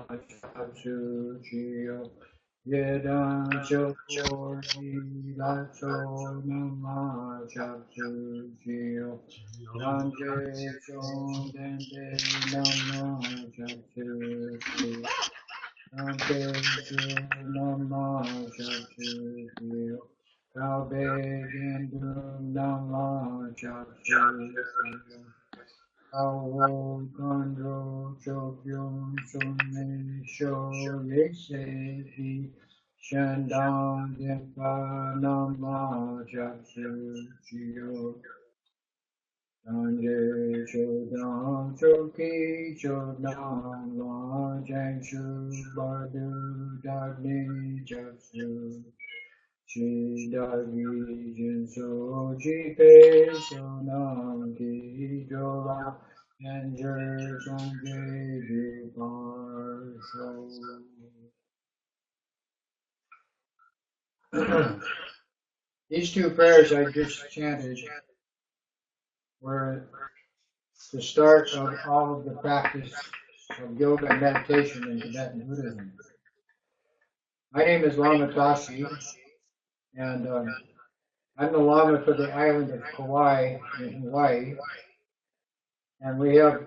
Shabsu Jio Yedan Chokori Lacho Nama Shabsu Jio Ranje Chon Dende Nama Shabsu Jio Ranje Chon Nama Shabsu Jio Kabe Gendu Nama Shabsu Jio Awo Kandro Chokyum Sunne Sho Yese Shandang Dempa Nama Japsu Chiyo Danje Chodang Choki Chodang La Jangshu Badu Dagni Japsu Chi Dagi Jinso Jipe Sonam Ki Jola Anger Sangye Parsho. These two prayers I just chanted were the start of all of the practice of yoga and meditation in Tibetan Buddhism. My name is Lama Tashi, and I'm the Lama for the island of Kauai in Hawaii, and we have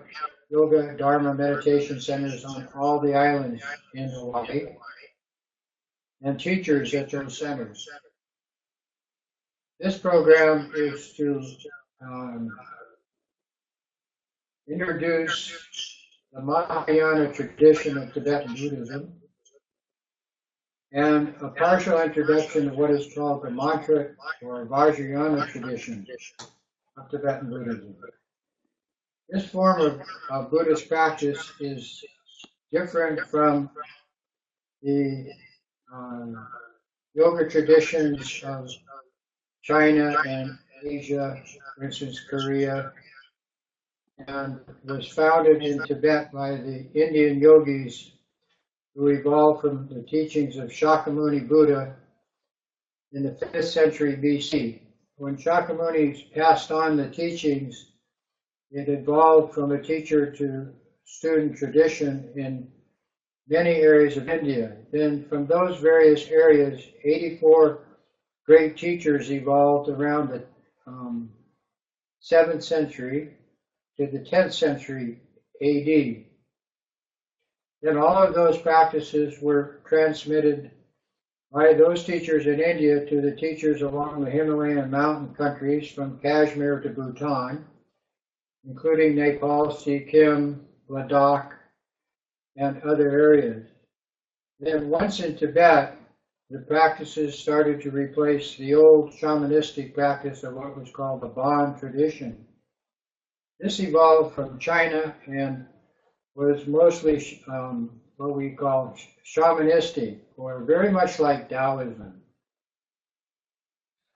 yoga, Dharma, meditation centers on all the islands in Hawaii, and teachers at those centers. This program is to introduce the Mahayana tradition of Tibetan Buddhism and a partial introduction of what is called the mantra or Vajrayana tradition of Tibetan Buddhism. This form of Buddhist practice is different from the yoga traditions of China and Asia, for instance, Korea, and was founded in Tibet by the Indian yogis who evolved from the teachings of Shakyamuni Buddha in the 5th century BC. When Shakyamuni passed on the teachings, it evolved from a teacher to student tradition in many areas of India. Then from those various areas, 84 great teachers evolved around the 7th century to the 10th century AD. Then all of those practices were transmitted by those teachers in India to the teachers along the Himalayan mountain countries from Kashmir to Bhutan, including Nepal, Sikkim, Ladakh, and other areas. Then once in Tibet, the practices started to replace the old shamanistic practice of what was called the Bon tradition. This evolved from China and was mostly what we call shamanistic, or very much like Taoism.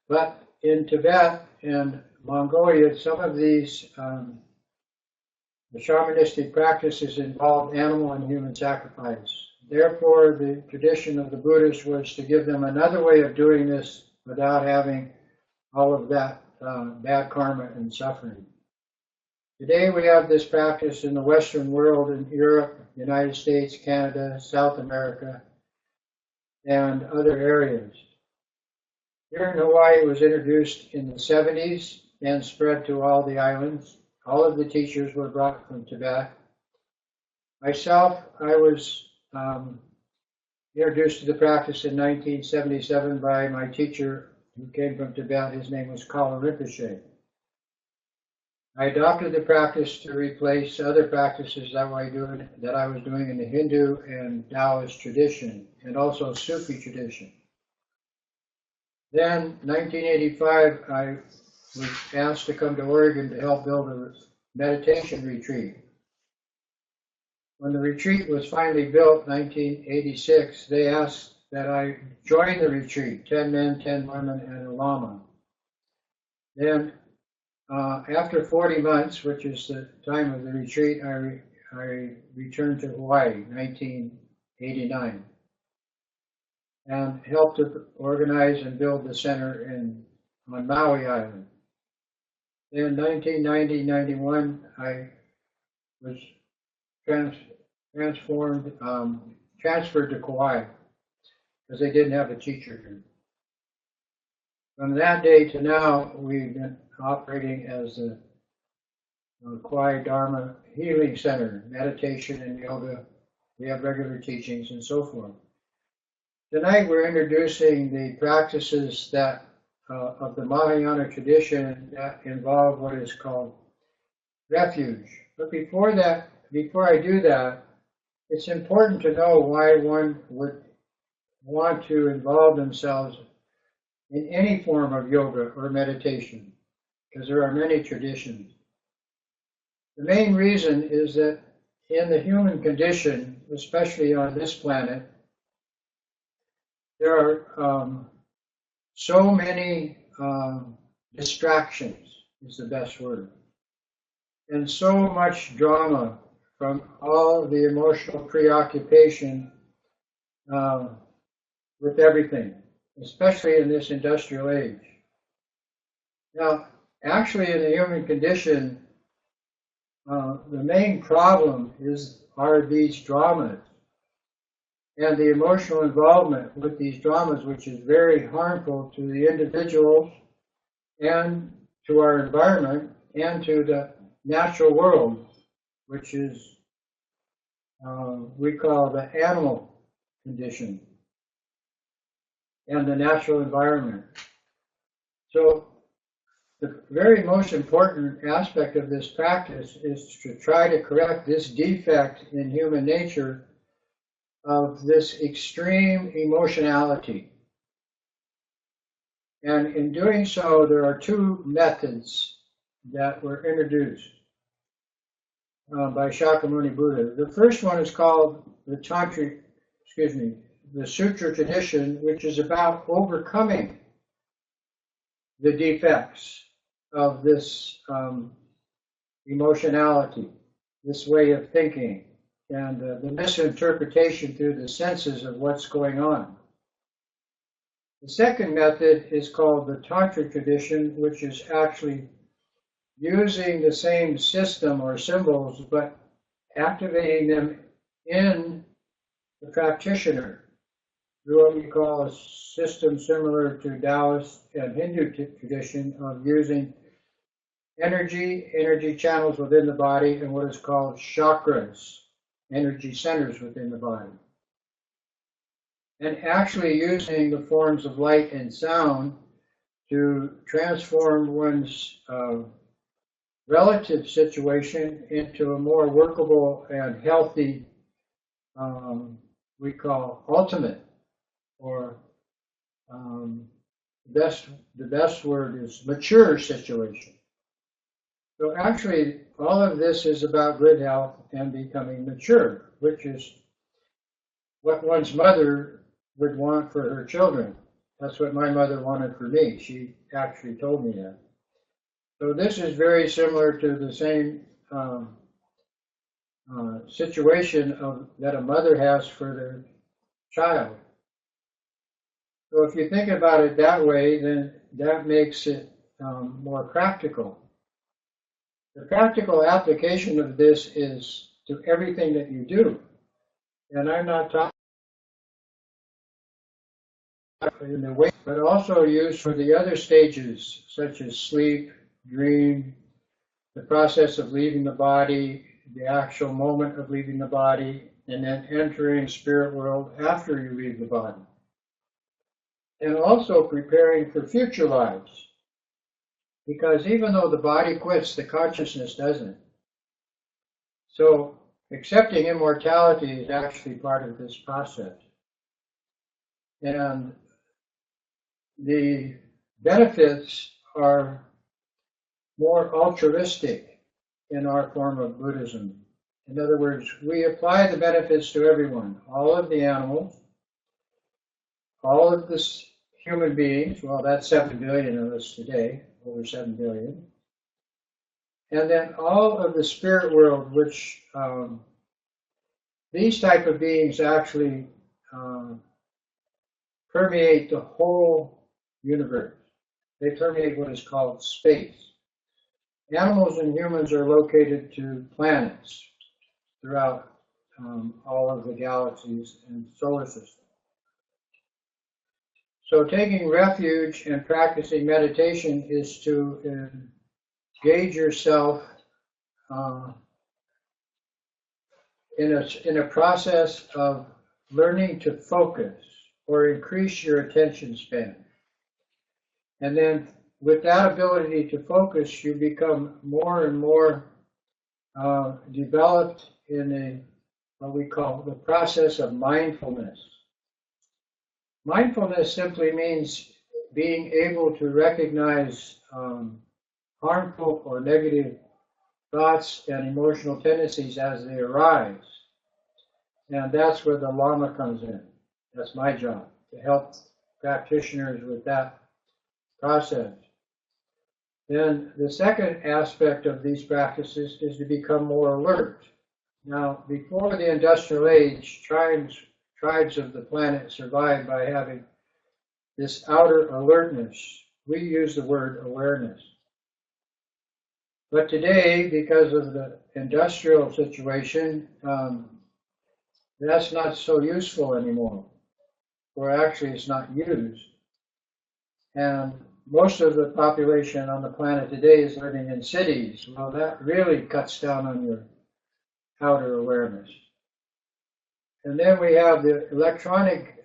But in Tibet and Mongolia, some of these the shamanistic practices involved animal and human sacrifice. Therefore, the tradition of the Buddhists was to give them another way of doing this without having all of that bad karma and suffering. Today we have this practice in the Western world, in Europe, United States, Canada, South America, and other areas. Here in Hawaii, it was introduced in the 70s and spread to all the islands. All of the teachers were brought from Tibet. Myself, I was introduced to the practice in 1977 by my teacher who came from Tibet. His name was Kala Rinpoche. I adopted the practice to replace other practices that I was doing in the Hindu and Taoist tradition, and also Sufi tradition. Then, 1985, I was asked to come to Oregon to help build a meditation retreat. When the retreat was finally built, 1986, they asked that I join the retreat, 10 men, 10 women, and a Lama. Then, after 40 months, which is the time of the retreat, I returned to Hawaii, 1989, and helped to organize and build the center on Maui Island. In 1990-91, I was transferred to Kauai because they didn't have a teacher here. From that day to now, we've been operating as the Kauai Dharma Healing Center, meditation and yoga. We have regular teachings and so forth. Tonight we're introducing the practices that of the Mahayana tradition that involve what is called refuge. But before I do that, it's important to know why one would want to involve themselves in any form of yoga or meditation, because there are many traditions. The main reason is that in the human condition, especially on this planet, there are so many distractions, is the best word, and so much drama from all the emotional preoccupation with everything, especially in this industrial age. Now, actually in the human condition, the main problem are these dramas and the emotional involvement with these dramas, which is very harmful to the individuals and to our environment and to the natural world, which is we call the animal condition and the natural environment. So the very most important aspect of this practice is to try to correct this defect in human nature of this extreme emotionality. And in doing so, there are two methods that were introduced by Shakyamuni Buddha. The first one is called the Sutra tradition, which is about overcoming the defects of this emotionality, this way of thinking, and the misinterpretation through the senses of what's going on. The second method is called the Tantra tradition, which is actually using the same system or symbols, but activating them in the practitioner through what we call a system similar to Taoist and Hindu tradition of using energy channels within the body, and what is called chakras, energy centers within the body. And actually using the forms of light and sound to transform one's relative situation into a more workable and healthy, we call ultimate, or the best word is mature situation. So actually, all of this is about good health and becoming mature, which is what one's mother would want for her children. That's what my mother wanted for me. She actually told me that. So this is very similar to the same situation that a mother has for their child. So if you think about it that way, then that makes it more practical. The practical application of this is to everything that you do. And I'm not talking in the way, but also used for the other stages, such as sleep, dream, the process of leaving the body, the actual moment of leaving the body, and then entering spirit world after you leave the body. And also preparing for future lives. Because even though the body quits, the consciousness doesn't. So accepting immortality is actually part of this process. And the benefits are more altruistic in our form of Buddhism. In other words, we apply the benefits to everyone, all of the animals, all of the human beings, well, that's 7 billion of us today, over 7 billion, and then all of the spirit world, which these type of beings actually permeate the whole universe. They permeate what is called space. Animals and humans are located to planets throughout all of the galaxies and solar system. So taking refuge and practicing meditation is to engage yourself in a process of learning to focus or increase your attention span. And then with that ability to focus, you become more and more developed in what we call the process of mindfulness. Mindfulness simply means being able to recognize harmful or negative thoughts and emotional tendencies as they arise. And that's where the Lama comes in. That's my job, to help practitioners with that process. Then the second aspect of these practices is to become more alert. Now, before the industrial age, tribes of the planet survived by having this outer alertness. We use the word awareness. But today, because of the industrial situation, that's not so useful anymore, or actually it's not used. And most of the population on the planet today is living in cities. Well, that really cuts down on your outer awareness. And then we have the electronic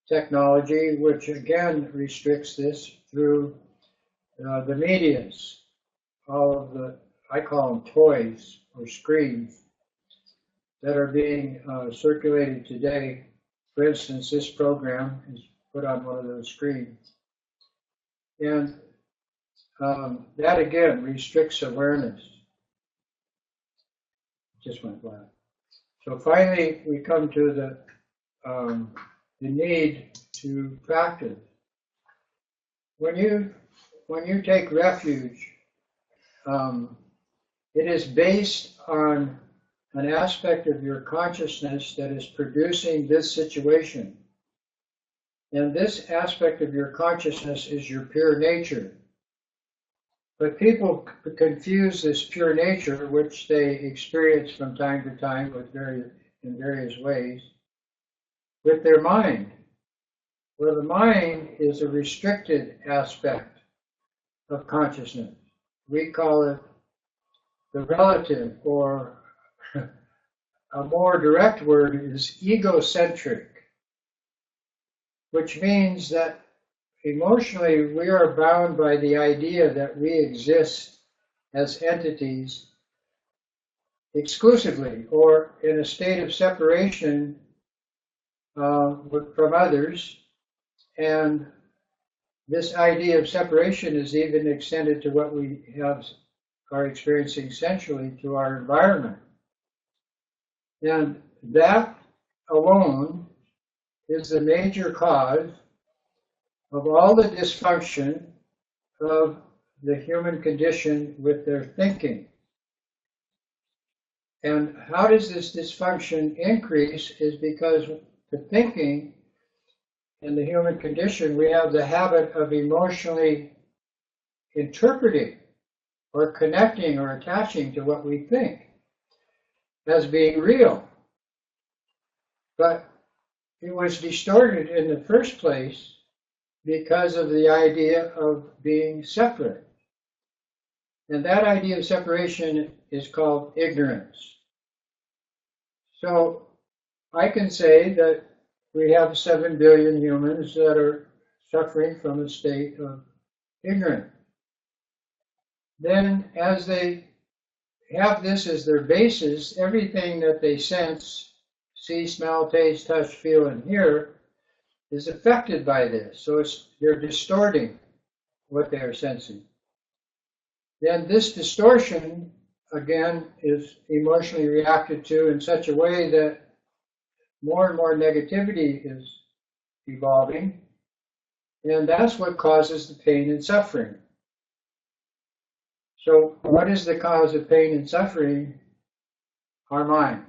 technology, which again restricts this through the medias. All of the, I call them toys or screens that are being circulated today. For instance, this program is put on one of those screens. And that again restricts awareness. Just went black. So finally, we come to the need to practice. When you take refuge, it is based on an aspect of your consciousness that is producing this situation. And this aspect of your consciousness is your pure nature. But people confuse this pure nature, which they experience from time to time in various ways, with their mind. Well, the mind is a restricted aspect of consciousness. We call it the relative, or a more direct word is egocentric, which means that emotionally we are bound by the idea that we exist as entities exclusively or in a state of separation from others. And this idea of separation is even extended to what we are experiencing sensually through our environment. And that alone is the major cause of all the dysfunction of the human condition with their thinking. And how does this dysfunction increase is because the thinking in the human condition, we have the habit of emotionally interpreting or connecting or attaching to what we think as being real. But it was distorted in the first place because of the idea of being separate. And that idea of separation is called ignorance. So I can say that we have 7 billion humans that are suffering from a state of ignorance. Then as they have this as their basis, everything that they sense, see, smell, taste, touch, feel, and hear is affected by this. So they're distorting what they are sensing. Then this distortion, again, is emotionally reacted to in such a way that more and more negativity is evolving, and that's what causes the pain and suffering. So what is the cause of pain and suffering? Our mind.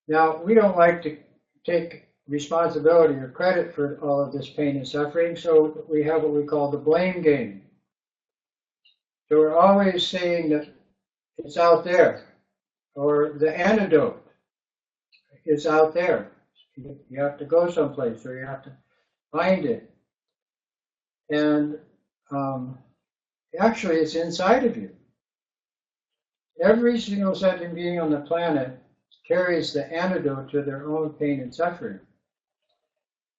Now, we don't like to take responsibility or credit for all of this pain and suffering, so we have what we call the blame game. So we're always saying that it's out there. or the antidote is out there. You have to go someplace, or you have to find it. And actually, it's inside of you. Every single sentient being on the planet carries the antidote to their own pain and suffering.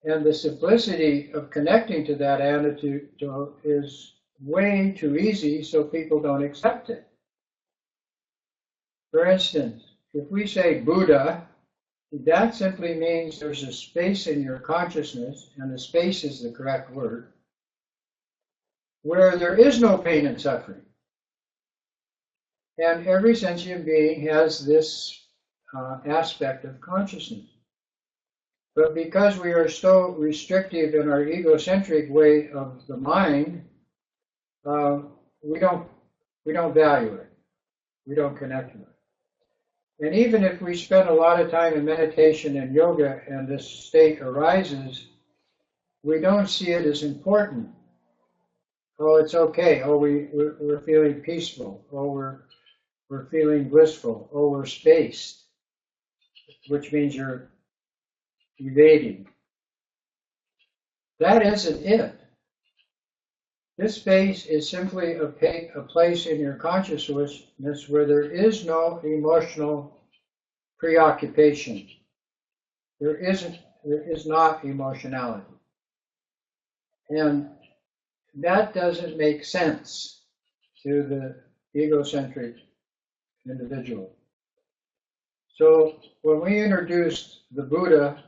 And the simplicity of connecting to that antidote is way too easy, so people don't accept it. For instance, if we say Buddha, that simply means there's a space in your consciousness, and the space is the correct word, where there is no pain and suffering. And every sentient being has this aspect of consciousness. But because we are so restrictive in our egocentric way of the mind, we don't value it. We don't connect with it. And even if we spend a lot of time in meditation and yoga and this state arises, we don't see it as important. Oh, it's okay. Oh, we're feeling peaceful. Oh, we're feeling blissful. Oh, we're spaced, which means you're evading. That isn't it. This space is simply a place in your consciousness where there is no emotional preoccupation. There is not emotionality. And that doesn't make sense to the egocentric individual. So when we introduced the Buddha,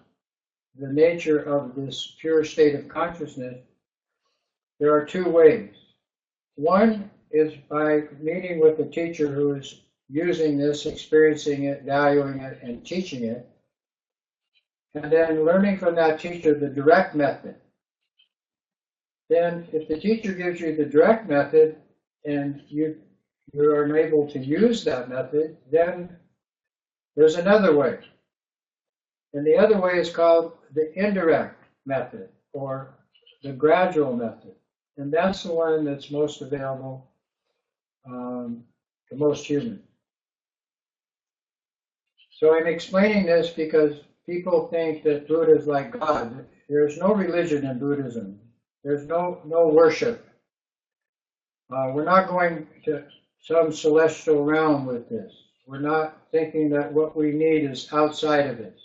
the nature of this pure state of consciousness, there are two ways. One is by meeting with a teacher who is using this, experiencing it, valuing it, and teaching it, and then learning from that teacher the direct method. Then if the teacher gives you the direct method and you are unable to use that method, then there's another way. And the other way is called the indirect method, or the gradual method. And that's the one that's most available to most humans. So I'm explaining this because people think that Buddha is like God. There's no religion in Buddhism. There's no worship. We're not going to some celestial realm with this. We're not thinking that what we need is outside of this.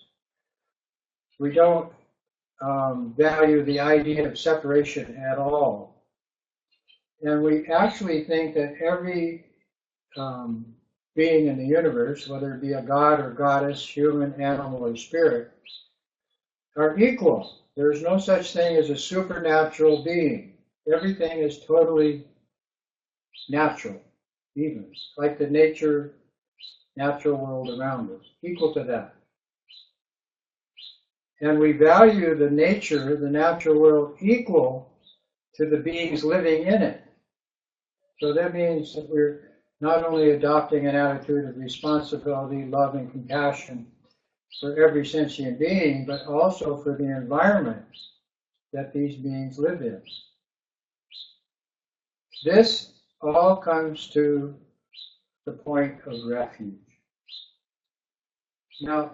We don't value the idea of separation at all. And we actually think that every being in the universe, whether it be a god or goddess, human, animal, or spirit, are equal. There is no such thing as a supernatural being. Everything is totally natural, even, like the natural world around us, equal to that. And we value the nature, the natural world, equal to the beings living in it. So that means that we're not only adopting an attitude of responsibility, love, and compassion for every sentient being, but also for the environment that these beings live in. This all comes to the point of refuge. Now,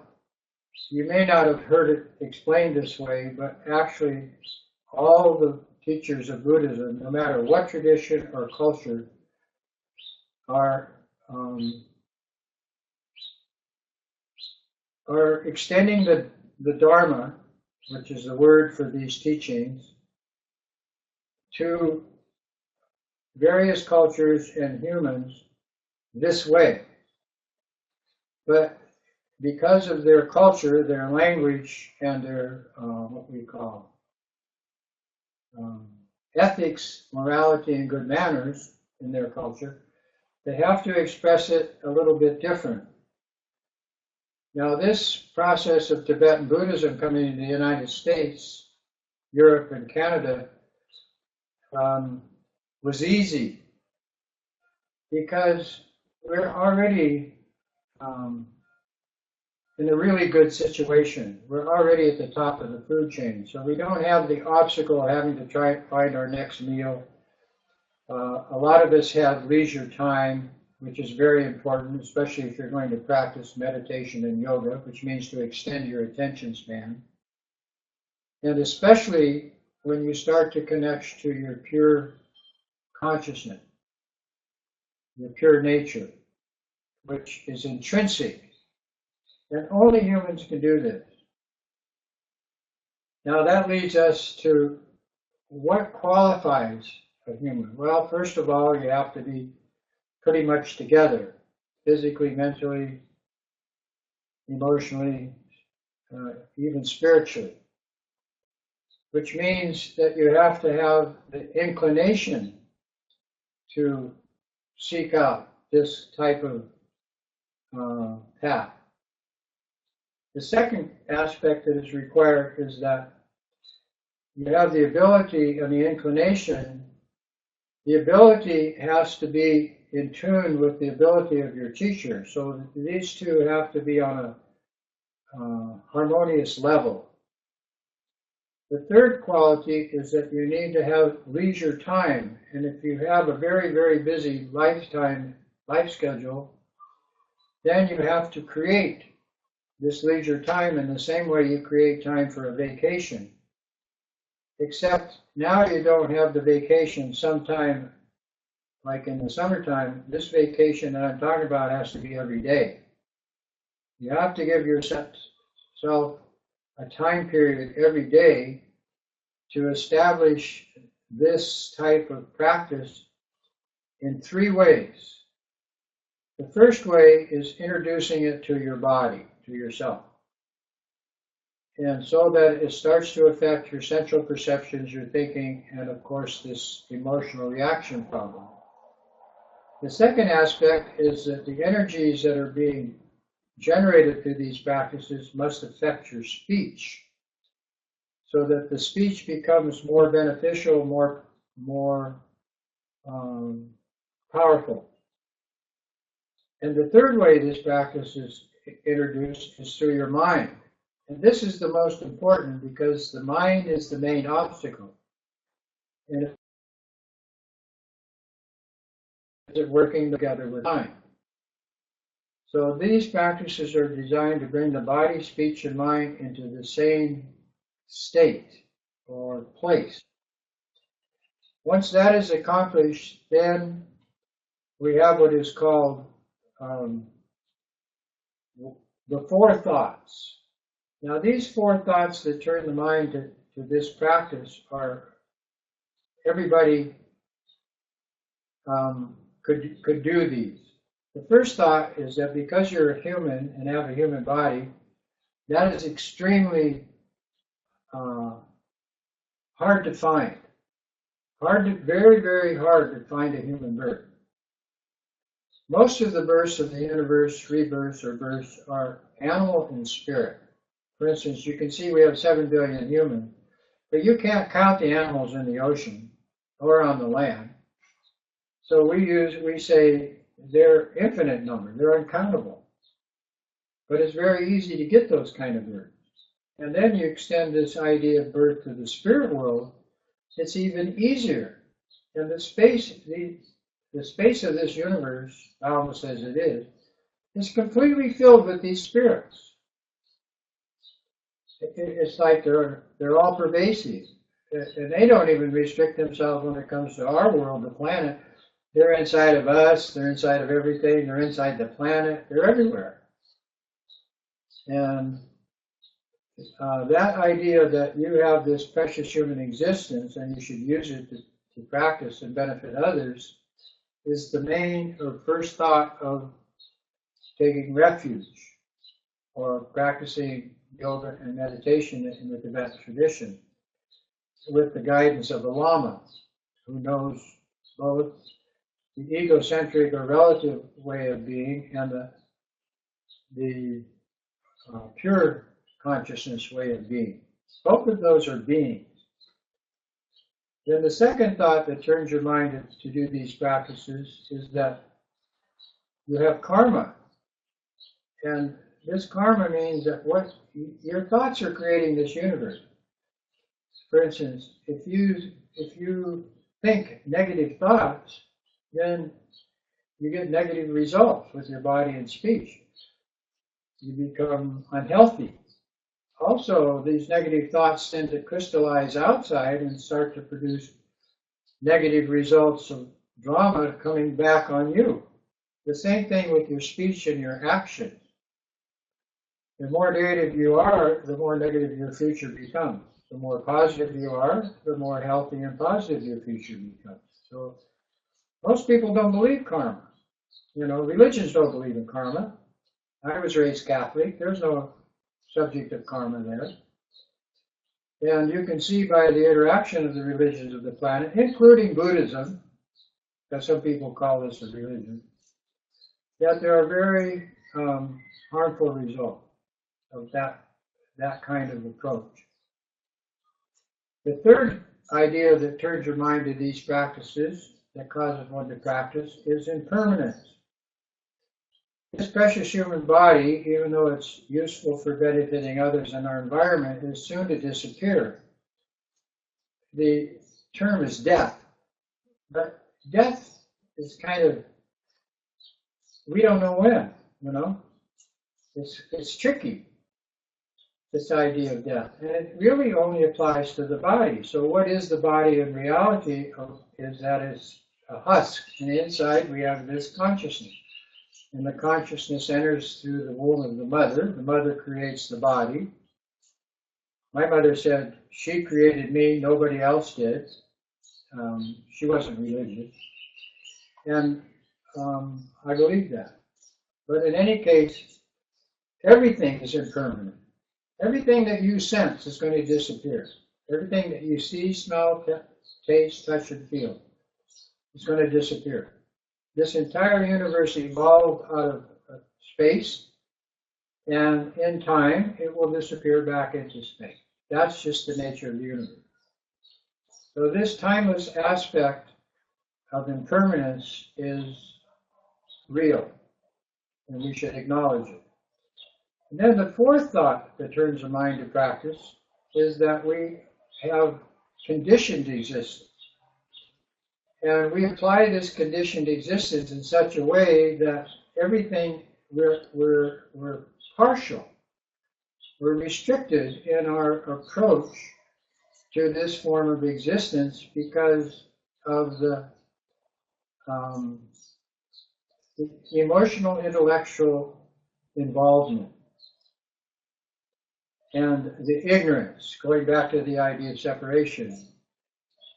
you may not have heard it explained this way, but actually all the teachers of Buddhism, no matter what tradition or culture, are extending the Dharma, which is the word for these teachings, to various cultures and humans this way. But because of their culture, their language, and their what we call ethics, morality, and good manners in their culture, they have to express it a little bit different. Now, this process of Tibetan Buddhism coming into the United States, Europe, and Canada was easy because we're already in a really good situation. We're already at the top of the food chain, so we don't have the obstacle of having to try and find our next meal. A lot of us have leisure time. which is very important, especially if you're going to practice meditation and yoga, which means to extend your attention span. And especially when you start to connect to your pure consciousness, your pure nature, which is intrinsic. And only humans can do this. Now that leads us to what qualifies a human. Well, first of all, you have to be pretty much together, physically, mentally, emotionally, even spiritually, which means that you have to have the inclination to seek out this type of path. The second aspect that is required is that you have the ability and the inclination. The ability has to be in tune with the ability of your teacher. So these two have to be on a harmonious level. The third quality is that you need to have leisure time. And if you have a very, very busy life schedule, then you have to create this leisure time in the same way you create time for a vacation. Except now you don't have the vacation sometime, like in the summertime. This vacation that I'm talking about has to be every day. You have to give yourself a time period every day to establish this type of practice in 3 ways. The first way is introducing it to your body, to yourself. And so that it starts to affect your central perceptions, your thinking, and of course this emotional reaction problem. The second aspect is that the energies that are being generated through these practices must affect your speech, so that the speech becomes more beneficial, more powerful. And the third way this practice is introduced is through your mind. And this is the most important because the mind is the main obstacle. And it's working together with mind. So these practices are designed to bring the body, speech, and mind into the same state or place. Once that is accomplished, then we have what is called the 4 thoughts. Now these 4 thoughts that turn the mind to this practice are, everybody could do these. The first thought is that because you're a human and have a human body, that is extremely hard to find. Very, very hard to find a human birth. Most of the births of the universe, rebirths or births, are animal and spirit. For instance, you can see we have 7 billion humans, but you can't count the animals in the ocean or on the land. So we say they're infinite number, they're uncountable. But it's very easy to get those kind of births. And then you extend this idea of birth to the spirit world, it's even easier. And the space of this universe, Lama says it is completely filled with these spirits. It's like they're all pervasive. And they don't even restrict themselves when it comes to our world, the planet. They're inside of us, they're inside of everything, they're inside the planet, they're everywhere. And that idea that you have this precious human existence and you should use it to practice and benefit others is the main or first thought of taking refuge or practicing yoga and meditation in the Tibetan tradition with the guidance of the Lama, who knows both the egocentric or relative way of being and the pure consciousness way of being. Both of those are beings. Then the second thought that turns your mind to do these practices is that you have karma. And this karma means that what your thoughts are creating this universe. For instance, if you think negative thoughts, then you get negative results with your body and speech. You become unhealthy. Also, these negative thoughts tend to crystallize outside and start to produce negative results of drama coming back on you. The same thing with your speech and your actions. The more negative you are, the more negative your future becomes. The more positive you are, the more healthy and positive your future becomes. So most people don't believe karma. You know, religions don't believe in karma. I was raised Catholic. There's no subject of karma there. And you can see by the interaction of the religions of the planet, including Buddhism, because some people call this a religion, that there are very harmful results of that kind of approach. The third idea that turns your mind to these practices, that causes one to practice, is impermanence. This precious human body, even though it's useful for benefiting others and our environment, is soon to disappear. The term is death, but death is kind of, we don't know when, you know. It's tricky, this idea of death. And it really only applies to the body. So what is the body in reality? Is that it's a husk. And inside we have this consciousness. And the consciousness enters through the womb of the mother. The mother creates the body. My mother said she created me, nobody else did. She wasn't religious. And I believe that. But in any case, everything is impermanent. Everything that you sense is going to disappear. Everything that you see, smell, taste, touch, and feel is going to disappear. This entire universe evolved out of space, and in time, it will disappear back into space. That's just the nature of the universe. So this timeless aspect of impermanence is real, and we should acknowledge it. And then the fourth thought that turns the mind to practice is that we have conditioned existence. And we apply this conditioned existence in such a way that everything, we're partial. We're restricted in our approach to this form of existence because of the emotional, intellectual involvement and the ignorance, going back to the idea of separation.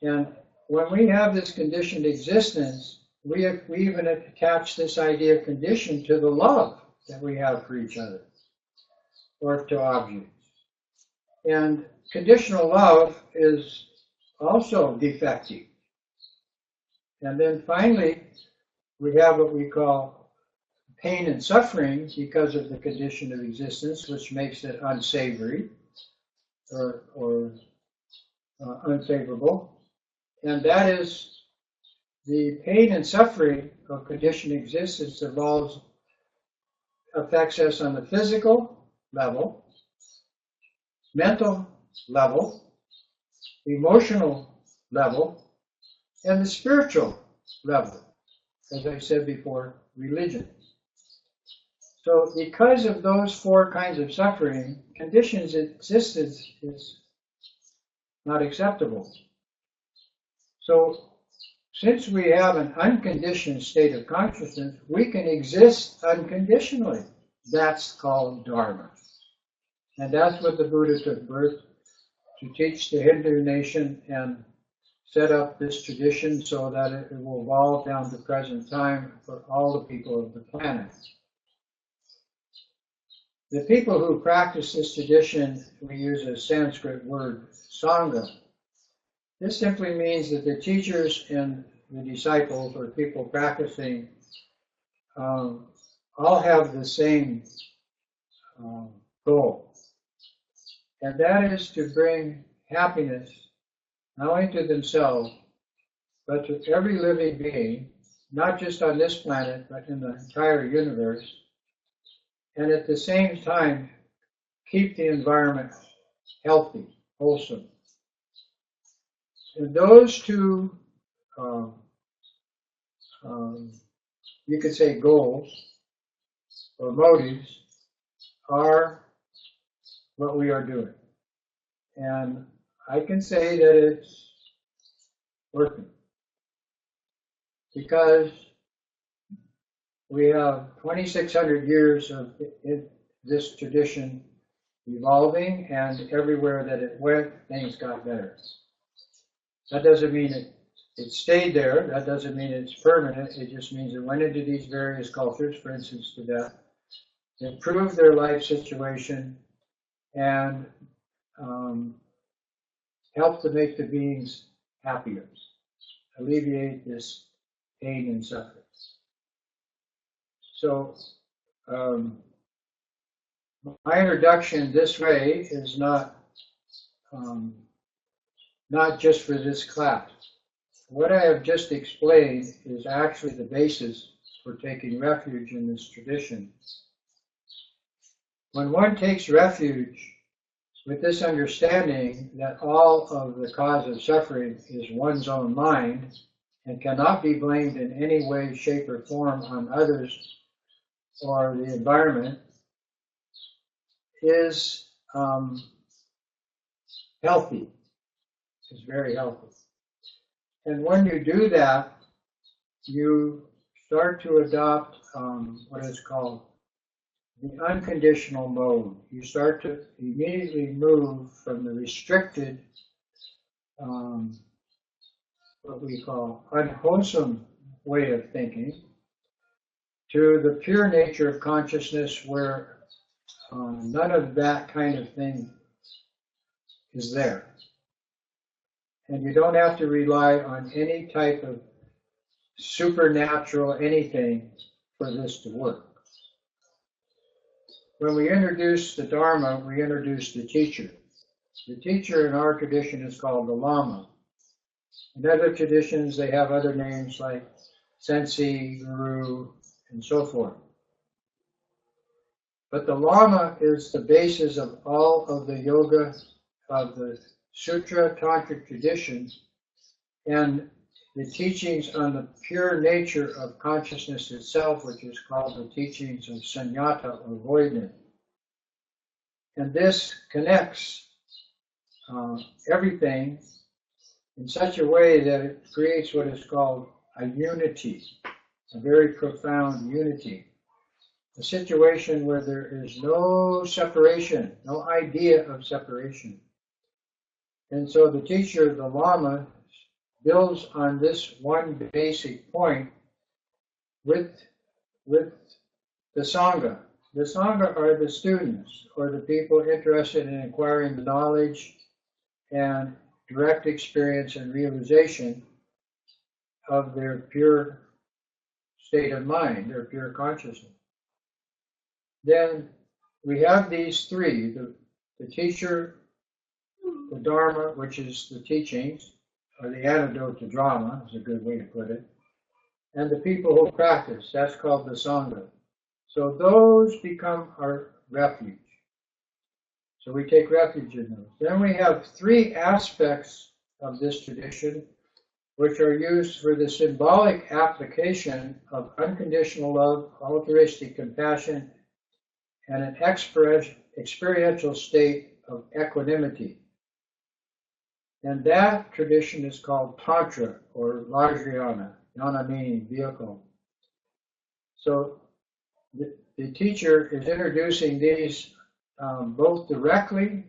And when we have this conditioned existence, we even attach this idea of condition to the love that we have for each other or to objects. And conditional love is also defective. And then finally, we have what we call pain and suffering because of the condition of existence, which makes it unsavory or unfavorable. And that is the pain and suffering of conditioned existence affects us on the physical level, mental level, emotional level, and the spiritual level. As I said before, religion. So because of those four kinds of suffering, conditioned existence is not acceptable. So since we have an unconditioned state of consciousness, we can exist unconditionally. That's called Dharma. And that's what the Buddha took birth to teach the Hindu nation and set up this tradition so that it will evolve down to present time for all the people of the planet. The people who practice this tradition, we use a Sanskrit word, Sangha. This simply means that the teachers and the disciples or people practicing all have the same goal. And that is to bring happiness not only to themselves, but to every living being, not just on this planet, but in the entire universe. And at the same time, keep the environment healthy, wholesome. And those two you could say goals or motives, are what we are doing. And I can say that it's working because we have 2,600 years of this tradition evolving, and everywhere that it went, things got better. That doesn't mean it stayed there. That doesn't mean it's permanent. It just means it went into these various cultures, for instance, Tibet, improved their life situation, and helped to make the beings happier, alleviate this pain and suffering. So my introduction this way is not just for this class. What I have just explained is actually the basis for taking refuge in this tradition. When one takes refuge with this understanding that all of the cause of suffering is one's own mind and cannot be blamed in any way, shape, or form on others or the environment, is healthy. It's very healthy. And when you do that, you start to adopt what is called the unconditional mode. You start to immediately move from the restricted, what we call unwholesome way of thinking, to the pure nature of consciousness where none of that kind of thing is there. And you don't have to rely on any type of supernatural anything for this to work. When we introduce the Dharma, we introduce the teacher. The teacher in our tradition is called the Lama. In other traditions, they have other names like Sensei, Guru, and so forth. But the Lama is the basis of all of the yoga, of the Sutra Tantric traditions, and the teachings on the pure nature of consciousness itself, which is called the teachings of sunyata, or voidness. And this connects everything in such a way that it creates what is called a unity, a very profound unity. A situation where there is no separation, no idea of separation. And so the teacher, the Lama, builds on this one basic point with the Sangha. The Sangha are the students, or the people interested in acquiring the knowledge and direct experience and realization of their pure state of mind, their pure consciousness. Then we have these three, the teacher, the Dharma, which is the teachings, or the antidote to drama, is a good way to put it, and the people who practice, that's called the Sangha. So those become our refuge. So we take refuge in those. Then we have three aspects of this tradition which are used for the symbolic application of unconditional love, altruistic compassion, and an experiential state of equanimity. And that tradition is called Tantra, or Vajrayana, yana meaning vehicle. So the teacher is introducing these both directly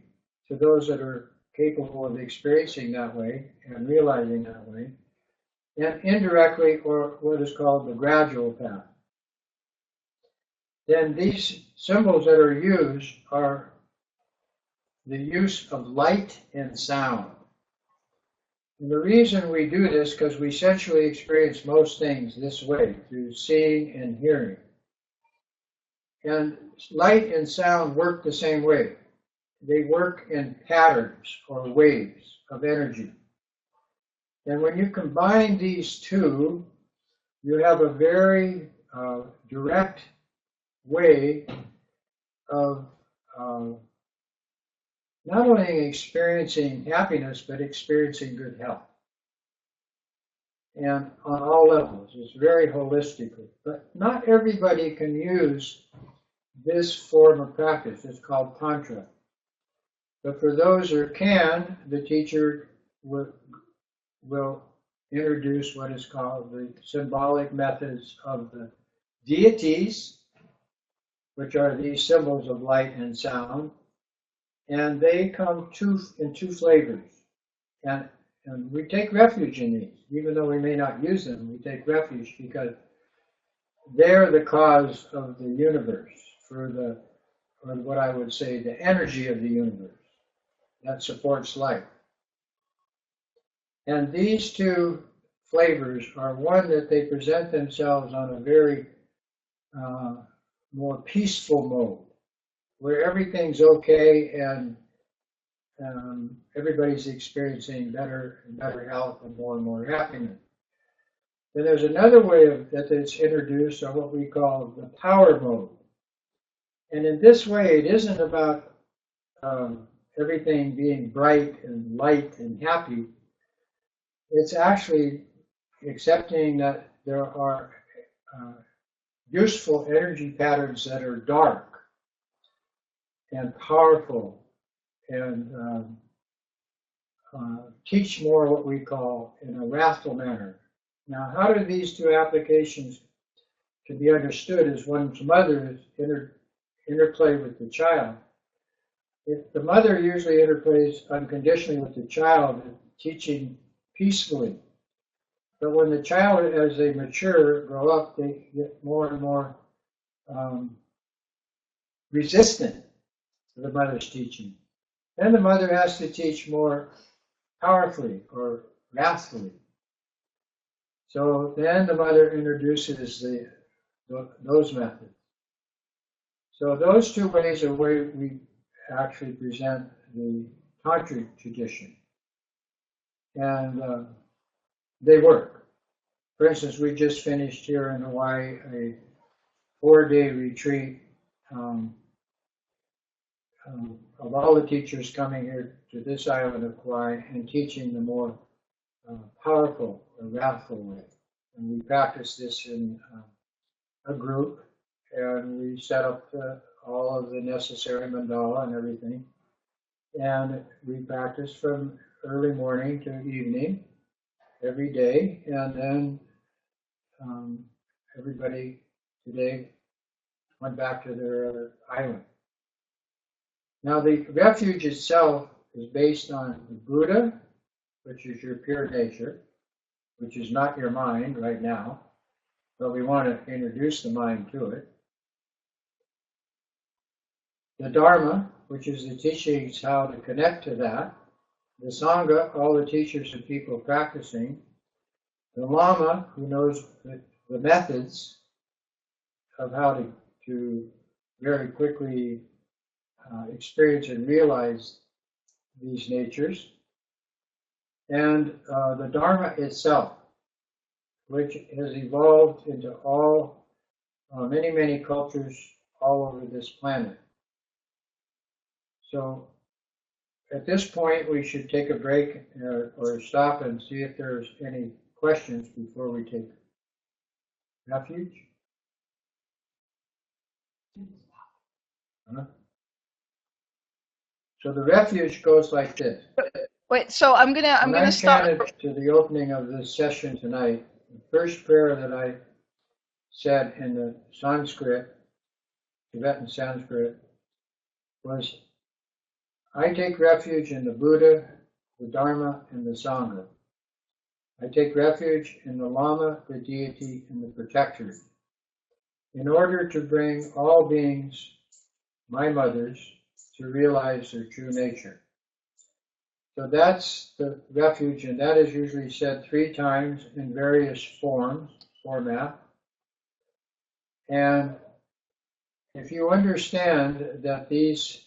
to those that are capable of experiencing that way and realizing that way, and indirectly, or what is called the gradual path. Then these symbols that are used are the use of light and sound. And the reason we do this, because we sensually experience most things this way, through seeing and hearing. And light and sound work the same way. They work in patterns or waves of energy. And when you combine these two, you have a very direct way of not only experiencing happiness, but experiencing good health. and on all levels. It's very holistically. But not everybody can use this form of practice. It's called Tantra. But for those who can, the teacher will introduce what is called the symbolic methods of the deities, which are these symbols of light and sound, and they come in two flavors. And we take refuge in these, even though we may not use them. We take refuge because they're the cause of the universe, or what I would say, the energy of the universe that supports life. And these two flavors are one that they present themselves on a very more peaceful mode, where everything's okay and everybody's experiencing better and better health and more happiness. Then there's another way that it's introduced, or what we call the power mode. And in this way, it isn't about everything being bright and light and happy. It's actually accepting that there are useful energy patterns that are dark and powerful and teach more what we call in a wrathful manner. Now, how do these two applications can be understood as one's mother interplay with the child? If the mother usually interplays unconditionally with the child, teaching peacefully. But when the child, as they mature, grow up, they get more and more resistant to the mother's teaching. Then the mother has to teach more powerfully or wrathfully. So then the mother introduces those methods. So those two ways are where we actually present the Tantric tradition. And they work. For instance, we just finished here in Hawaii a 4-day retreat of all the teachers coming here to this island of Kauai and teaching the more powerful or wrathful way. And we practice this in a group, and we set up all of the necessary mandala and everything. And we practice from early morning to evening every day, and then everybody today went back to their other island. Now the refuge itself is based on the Buddha, which is your pure nature, which is not your mind right now, but we want to introduce the mind to it. The Dharma, which is the teachings how to connect to that. The Sangha, all the teachers and people practicing. The Lama, who knows the methods of how to very quickly experience and realize these natures. And the Dharma itself, which has evolved into all many cultures all over this planet. So at this point, we should take a break or stop and see if there's any questions before we take refuge. So the refuge goes like this. Wait, so I'm gonna stop. To the opening of this session tonight, the first prayer that I said in the Sanskrit, Tibetan Sanskrit, was, I take refuge in the Buddha, the Dharma, and the Sangha. I take refuge in the Lama, the deity, and the protector, in order to bring all beings, my mothers, to realize their true nature. So that's the refuge, and that is usually said 3 times in various format. And if you understand that these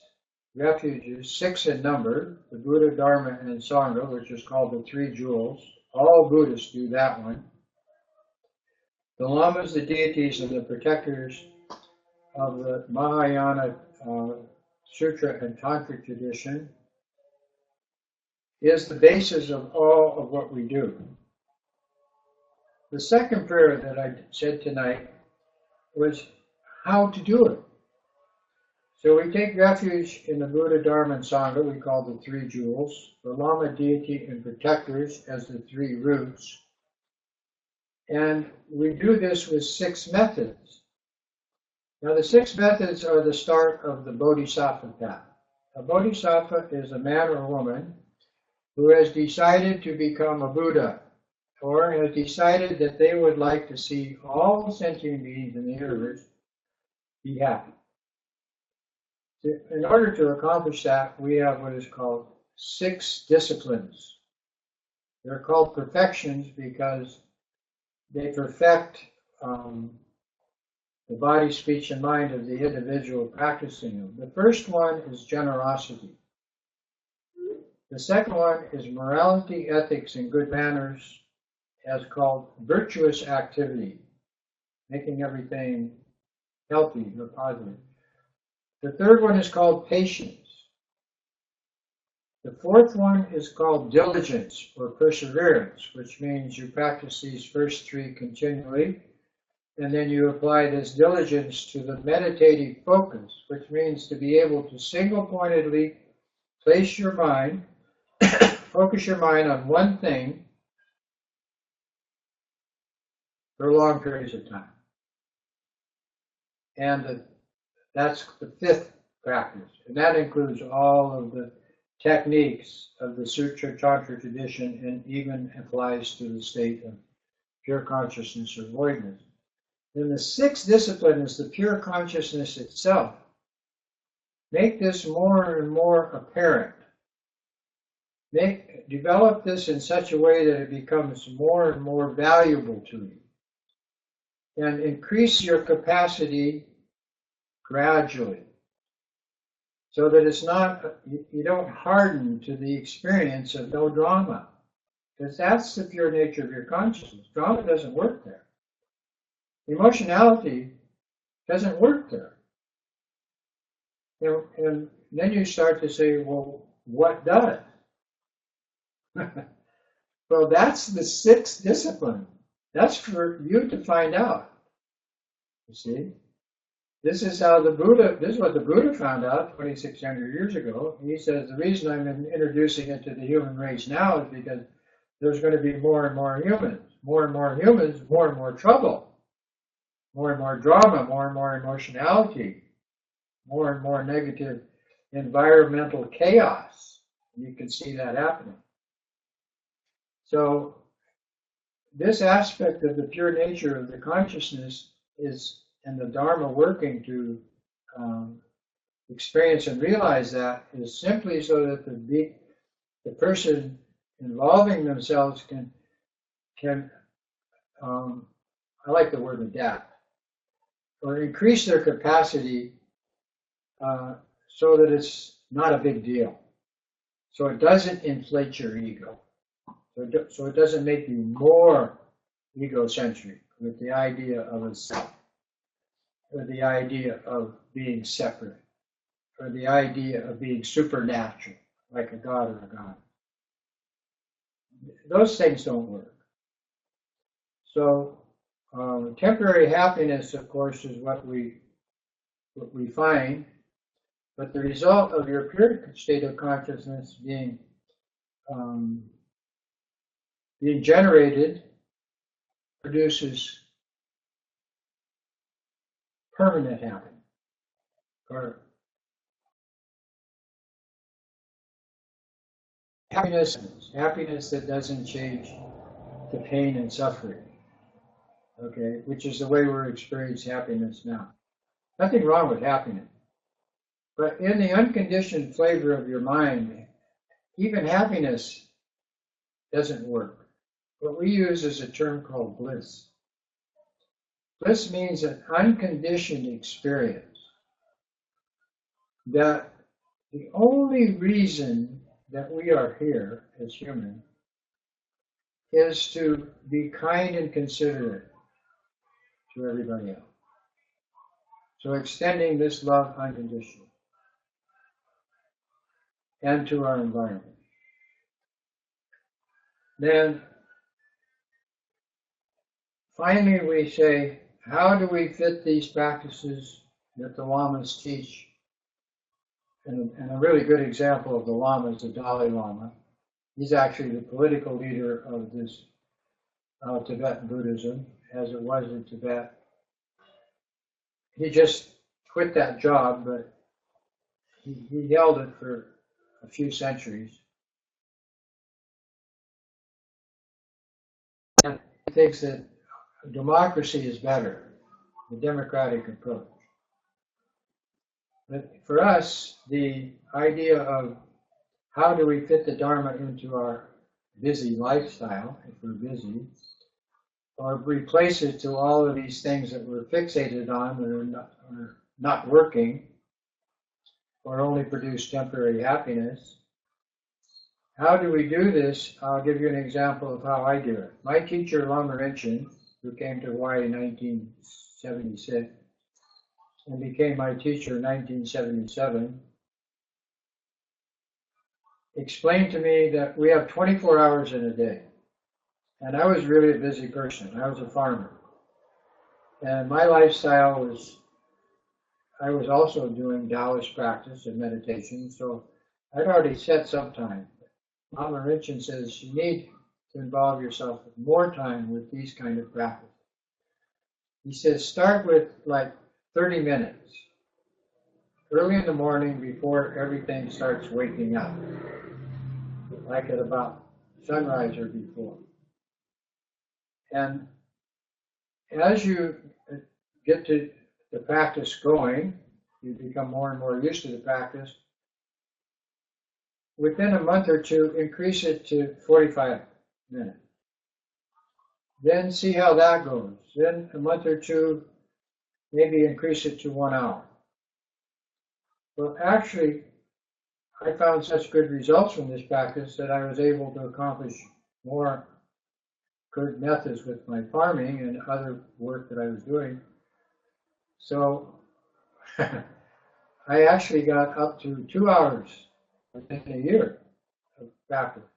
refuges, 6 in number, the Buddha, Dharma, and Sangha, which is called the 3 jewels, all Buddhists do that one. The Lamas, the deities, and the protectors of the Mahayana Sutra and Tantra tradition is the basis of all of what we do. the second prayer that I said tonight was how to do it. So we take refuge in the Buddha, Dharma, and Sangha, we call the three jewels, the Lama, deity, and protectors as the three roots. And we do this with 6 methods. Now the 6 methods are the start of the Bodhisattva path. A Bodhisattva is a man or woman who has decided to become a Buddha, or has decided that they would like to see all sentient beings in the universe be happy. In order to accomplish that, we have what is called 6 disciplines. They're called perfections because they perfect the body, speech, and mind of the individual practicing them. The first one is generosity. The second one is morality, ethics, and good manners, as called virtuous activity, making everything healthy or positive. The third one is called patience. The fourth one is called diligence or perseverance, which means you practice these first 3 continually, and then you apply this diligence to the meditative focus, which means to be able to single-pointedly place your mind, focus your mind on one thing for long periods of time. And that's the 5th practice, and that includes all of the techniques of the Sutra Tantra tradition and even applies to the state of pure consciousness or voidness. Then the 6th discipline is the pure consciousness itself. Make this more and more apparent. Develop this in such a way that it becomes more and more valuable to you. And increase your capacity gradually, so that it's not, you don't harden to the experience of no drama, because that's the pure nature of your consciousness. Drama doesn't work there. Emotionality doesn't work there. And then you start to say, well, what does? Well, that's the 6th discipline. That's for you to find out. You see? This is how this is what the Buddha found out 2,600 years ago. He says, the reason I'm introducing it to the human race now is because there's going to be more and more humans. More and more humans, more and more trouble. More and more drama, more and more emotionality. More and more negative environmental chaos. You can see that happening. So this aspect of the pure nature of the consciousness is, and the Dharma working to experience and realize that, is simply so that the person involving themselves can I like the word adapt, or increase their capacity so that it's not a big deal. So it doesn't inflate your ego. So it doesn't make you more egocentric with the idea of a self, or the idea of being separate, or the idea of being supernatural, like a god or a god. Those things don't work. So temporary happiness, of course, is what we find, but the result of your pure state of consciousness being generated produces permanent happiness, or happiness that doesn't change the pain and suffering, okay, which is the way we're experiencing happiness now. Nothing wrong with happiness. But in the unconditioned flavor of your mind, even happiness doesn't work. What we use is a term called bliss. Bliss means an unconditioned experience, that the only reason that we are here as humans is to be kind and considerate to everybody else. So extending this love unconditionally, and to our environment. Then finally we say, how do we fit these practices that the Lamas teach? And a really good example of the Lama is the Dalai Lama. He's actually the political leader of this Tibetan Buddhism, as it was in Tibet. He just quit that job, but he held it for a few centuries. And he thinks that democracy is better, the democratic approach. But for us, the idea of how do we fit the Dharma into our busy lifestyle, if we're busy, or replace it to all of these things that we're fixated on that are not working, or only produce temporary happiness. How do we do this? I'll give you an example of how I do it. My teacher, Lama Rinchen, who came to Hawaii in 1976 and became my teacher in 1977, explained to me that we have 24 hours in a day. And I was really a busy person. I was a farmer. And my lifestyle was, I was also doing Taoist practice and meditation, so I'd already set some time. Lama Rinchen says you need to involve yourself with more time with these kind of practices. He says start with like 30 minutes, early in the morning before everything starts waking up, like at about sunrise or before. And as you get to the practice going, you become more and more used to the practice. Within a month or two, increase it to 45 minutes. Then see how that goes. Then a month or two, maybe increase it to 1 hour. Well, actually, I found such good results from this practice that I was able to accomplish more good methods with my farming and other work that I was doing. So I actually got up to 2 hours within a year of practice.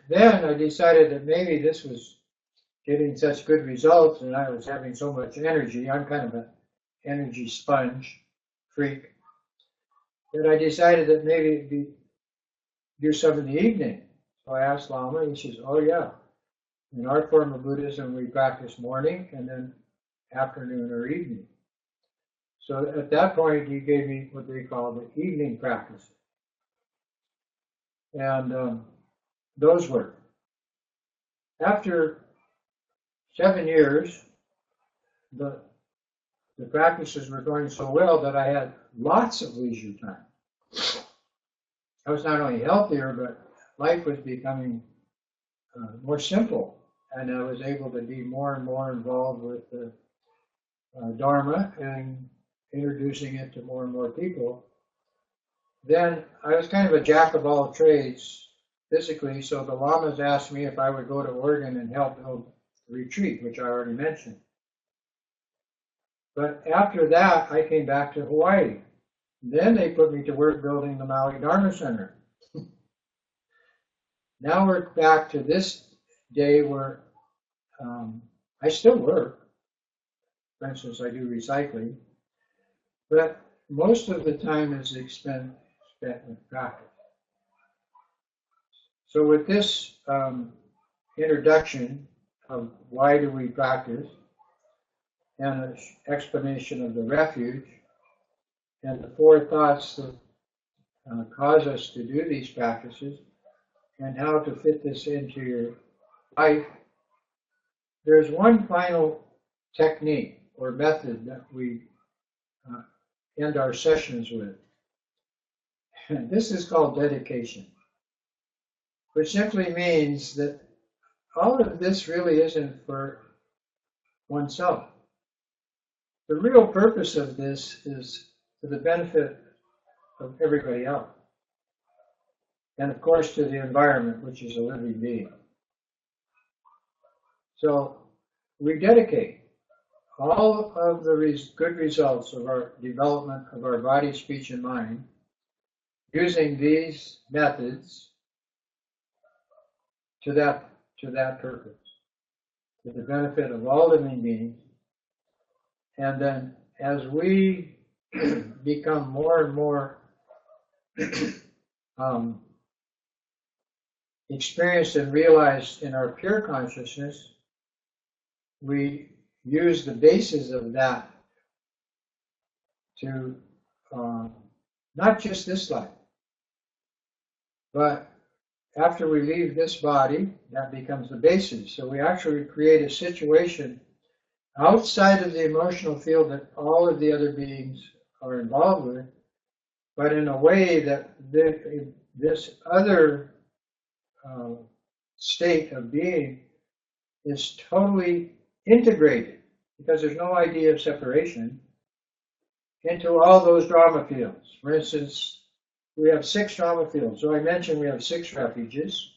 Then I decided that maybe this was getting such good results and I was having so much energy. I'm kind of an energy sponge freak. That I decided that maybe it'd be do some in the evening. So I asked Lama, and he says, oh yeah. In our form of Buddhism, we practice morning and then afternoon or evening. So at that point, he gave me what they call the evening practice. And those work. After 7 years, the practices were going so well that I had lots of leisure time. I was not only healthier, but life was becoming more simple. And I was able to be more and more involved with the Dharma and introducing it to more and more people. Then I was kind of a jack of all trades physically, so the Lamas asked me if I would go to Oregon and help build the retreat, which I already mentioned. But after that, I came back to Hawaii. Then they put me to work building the Maui Dharma Center. Now we're back to this day where I still work. For instance, I do recycling. But most of the time is spent with practice. So with this introduction of why do we practice, and an explanation of the refuge, and the 4 thoughts that cause us to do these practices, and how to fit this into your life, there's one final technique or method that we end our sessions with. And this is called dedication, which simply means that all of this really isn't for oneself. The real purpose of this is for the benefit of everybody else. And of course to the environment, which is a living being. So we dedicate all of the good results of our development of our body, speech, and mind using these methods to that purpose. for the benefit of all living beings. And then as we become more and more experienced and realized in our pure consciousness, we use the basis of that to not just this life, but after we leave this body, that becomes the basis. So we actually create a situation outside of the emotional field that all of the other beings are involved with, but in a way that this other state of being is totally integrated, because there's no idea of separation, into all those drama fields. For instance, we have 6 drama fields. So I mentioned we have 6 refuges: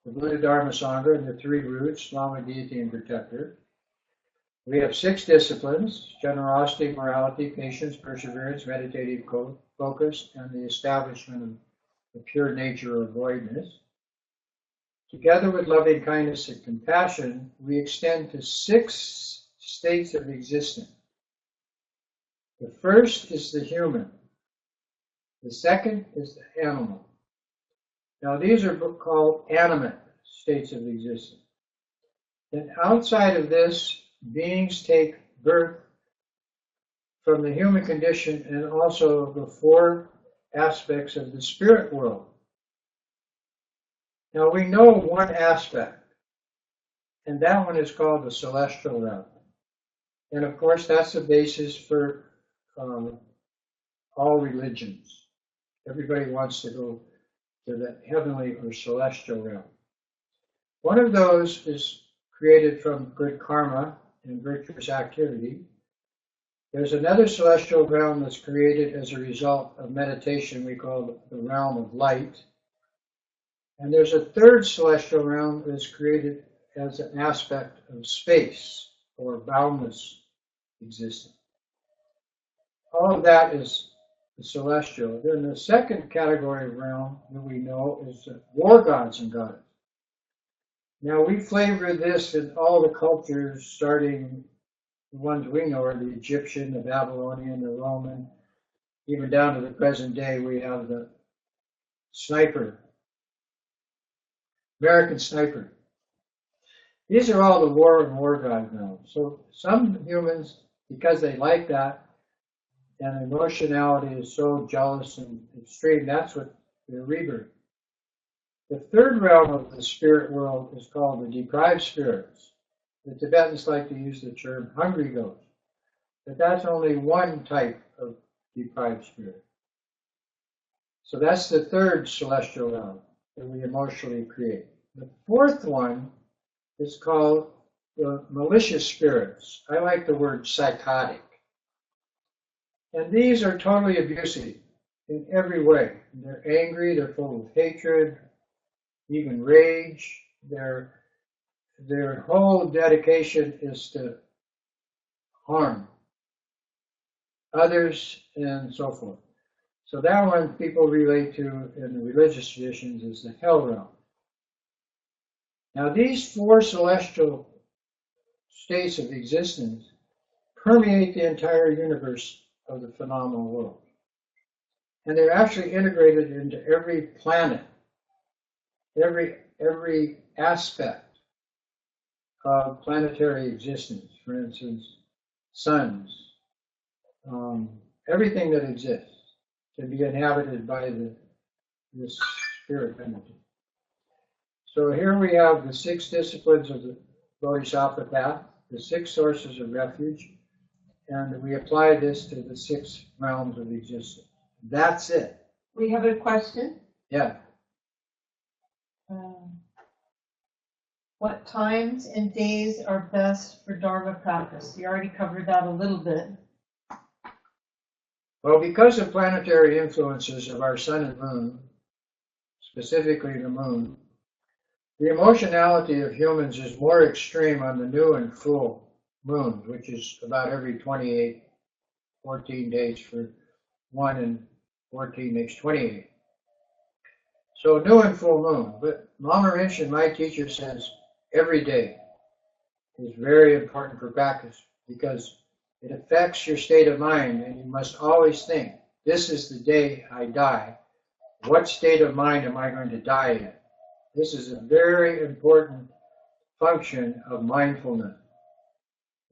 the Buddha, Dharma, Sangha, and the 3 roots: Lama, deity, and protector. We have 6 disciplines: generosity, morality, patience, perseverance, meditative focus, and the establishment of the pure nature of voidness. Together with loving kindness and compassion, we extend to 6 states of existence. The first is the human. The second is the animal. Now these are called animate states of existence. Then outside of this, beings take birth from the human condition and also the 4 aspects of the spirit world. Now we know one aspect, and that one is called the celestial realm. And of course that's the basis for all religions. Everybody wants to go to the heavenly or celestial realm. One of those is created from good karma and virtuous activity. There's another celestial realm that's created as a result of meditation we call the realm of light. And there's a third celestial realm that's created as an aspect of space or boundless existence. All of that is the celestial. Then the second category of realm that we know is the war gods and goddesses. Now we flavor this in all the cultures, starting the ones we know are the Egyptian, the Babylonian, the Roman, even down to the present day we have the sniper, American sniper. These are all the war and war god realms. So some humans, because they like that, and emotionality is so jealous and extreme, that's what their rebirth. The third realm of the spirit world is called the deprived spirits. The Tibetans like to use the term hungry ghosts, but that's only one type of deprived spirit. So that's the third celestial realm that we emotionally create. The fourth one is called the malicious spirits. I like the word psychotic. And these are totally abusive in every way. They're angry, they're full of hatred, even rage. Their whole dedication is to harm others and so forth. So that one people relate to in the religious traditions is the hell realm. Now these 4 celestial states of existence permeate the entire universe of the phenomenal world. And they're actually integrated into every planet, every aspect of planetary existence. For instance, suns, everything that exists can be inhabited by this spirit entity. So here we have the 6 disciplines of the Bodhisattva path, the 6 sources of refuge, and we apply this to the 6 realms of existence. That's it. We have a question. Yeah. What times and days are best for Dharma practice? You already covered that a little bit. Well, because of planetary influences of our sun and moon, specifically the moon, the emotionality of humans is more extreme on the new and full moon, which is about every 14 days for 1 and 14 makes 28. So new and full moon. But Lama Rinchen, my teacher, says every day. is very important for practice because it affects your state of mind, and you must always think, this is the day I die. What state of mind am I going to die in? This is a very important function of mindfulness.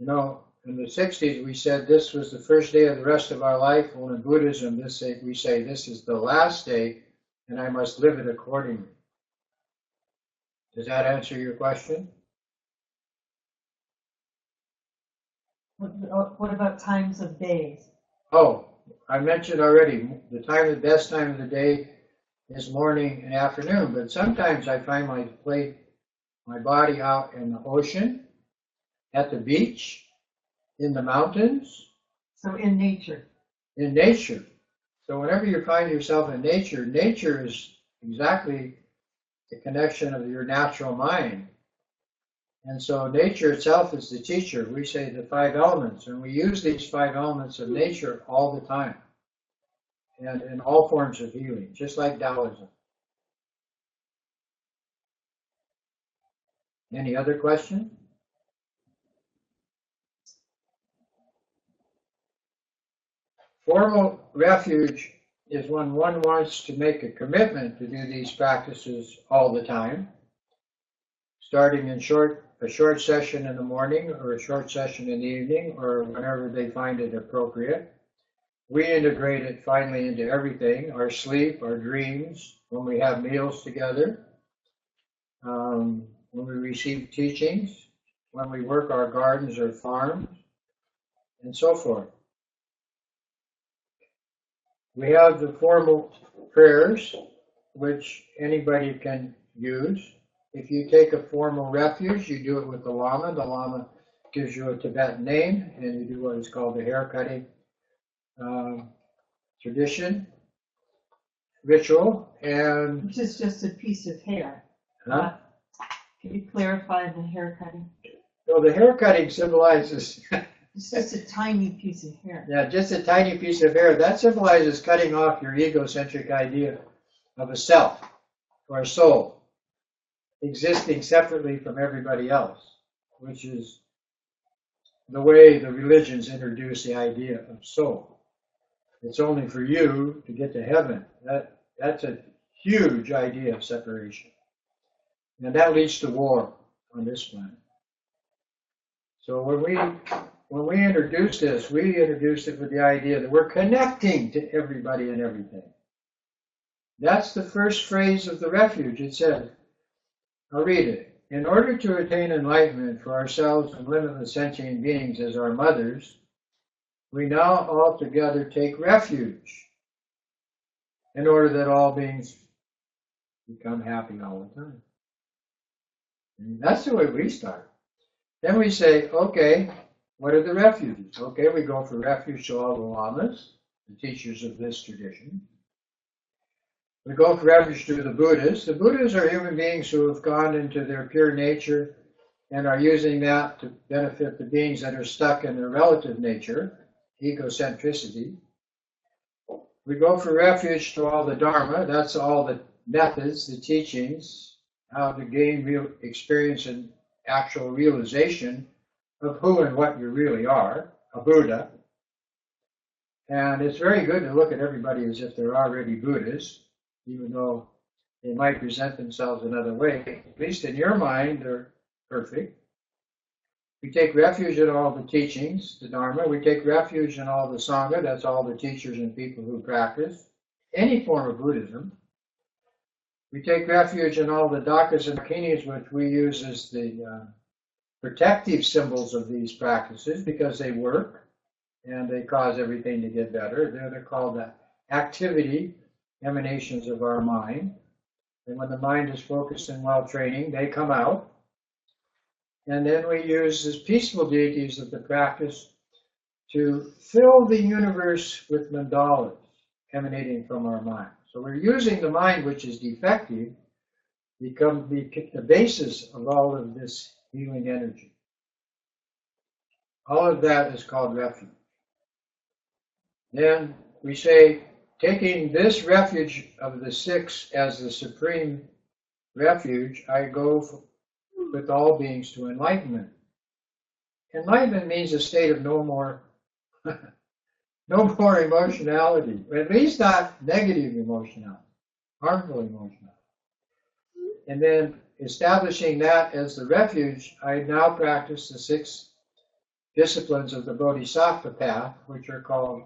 You know, in the 60s we said this was the first day of the rest of our life. Well, in Buddhism we say this is the last day and I must live it accordingly. Does that answer your question? What about times of days? Oh, I mentioned already, the best time of the day is morning and afternoon, but sometimes I find my body out in the ocean, at the beach, in the mountains. So in nature. In nature. So whenever you find yourself in nature, nature is exactly the connection of your natural mind. And so nature itself is the teacher. We say the 5 elements, and we use these 5 elements of nature all the time. And in all forms of healing, just like Taoism. Any other question? Formal refuge is when one wants to make a commitment to do these practices all the time, starting in a short session in the morning or a short session in the evening or whenever they find it appropriate. We integrate it finally into everything, our sleep, our dreams, when we have meals together, when we receive teachings, when we work our gardens or farms, and so forth. We have the formal prayers, which anybody can use. If you take a formal refuge, you do it with the Lama. The Lama gives you a Tibetan name, and you do what is called the hair cutting tradition, ritual, and Which is just a piece of hair. huh? Can you clarify the hair cutting? So the hair cutting symbolizes, It's just a tiny piece of hair. yeah, just a tiny piece of hair. That symbolizes cutting off your egocentric idea of a self or a soul existing separately from everybody else, which is the way the religions introduce the idea of soul. It's only for you to get to heaven. That's a huge idea of separation. And that leads to war on this planet. So when we introduced this, we introduced it with the idea that we're connecting to everybody and everything. That's the first phrase of the refuge. It says, I'll read it. In order to attain enlightenment for ourselves and limitless sentient beings as our mothers, we now all together take refuge in order that all beings become happy all the time. And that's the way we start. Then we say, okay, what are the refuges? Okay, we go for refuge to all the lamas, the teachers of this tradition. We go for refuge to the Buddhas. The Buddhas are human beings who have gone into their pure nature and are using that to benefit the beings that are stuck in their relative nature, egocentricity. We go for refuge to all the Dharma. That's all the methods, the teachings, how to gain real experience and actual realization of who and what you really are, a Buddha. And it's very good to look at everybody as if they're already Buddhas, even though they might present themselves another way. At least in your mind, they're perfect. We take refuge in all the teachings, the Dharma. We take refuge in all the Sangha. That's all the teachers and people who practice any form of Buddhism. We take refuge in all the Dakas and Dakinis, which we use as the protective symbols of these practices because they work and they cause everything to get better. They're called the activity emanations of our mind. And when the mind is focused and well training, they come out. And then we use as peaceful deities of the practice to fill the universe with mandalas emanating from our mind. So we're using the mind, which is defective, become the basis of all of this healing energy. All of that is called refuge. Then we say, taking this refuge of the 6 as the supreme refuge, I go with all beings to enlightenment. enlightenment means a state of no more, no more emotionality, at least not negative emotionality, harmful emotionality. And then establishing that as the refuge, I now practice the 6 disciplines of the Bodhisattva path, which are called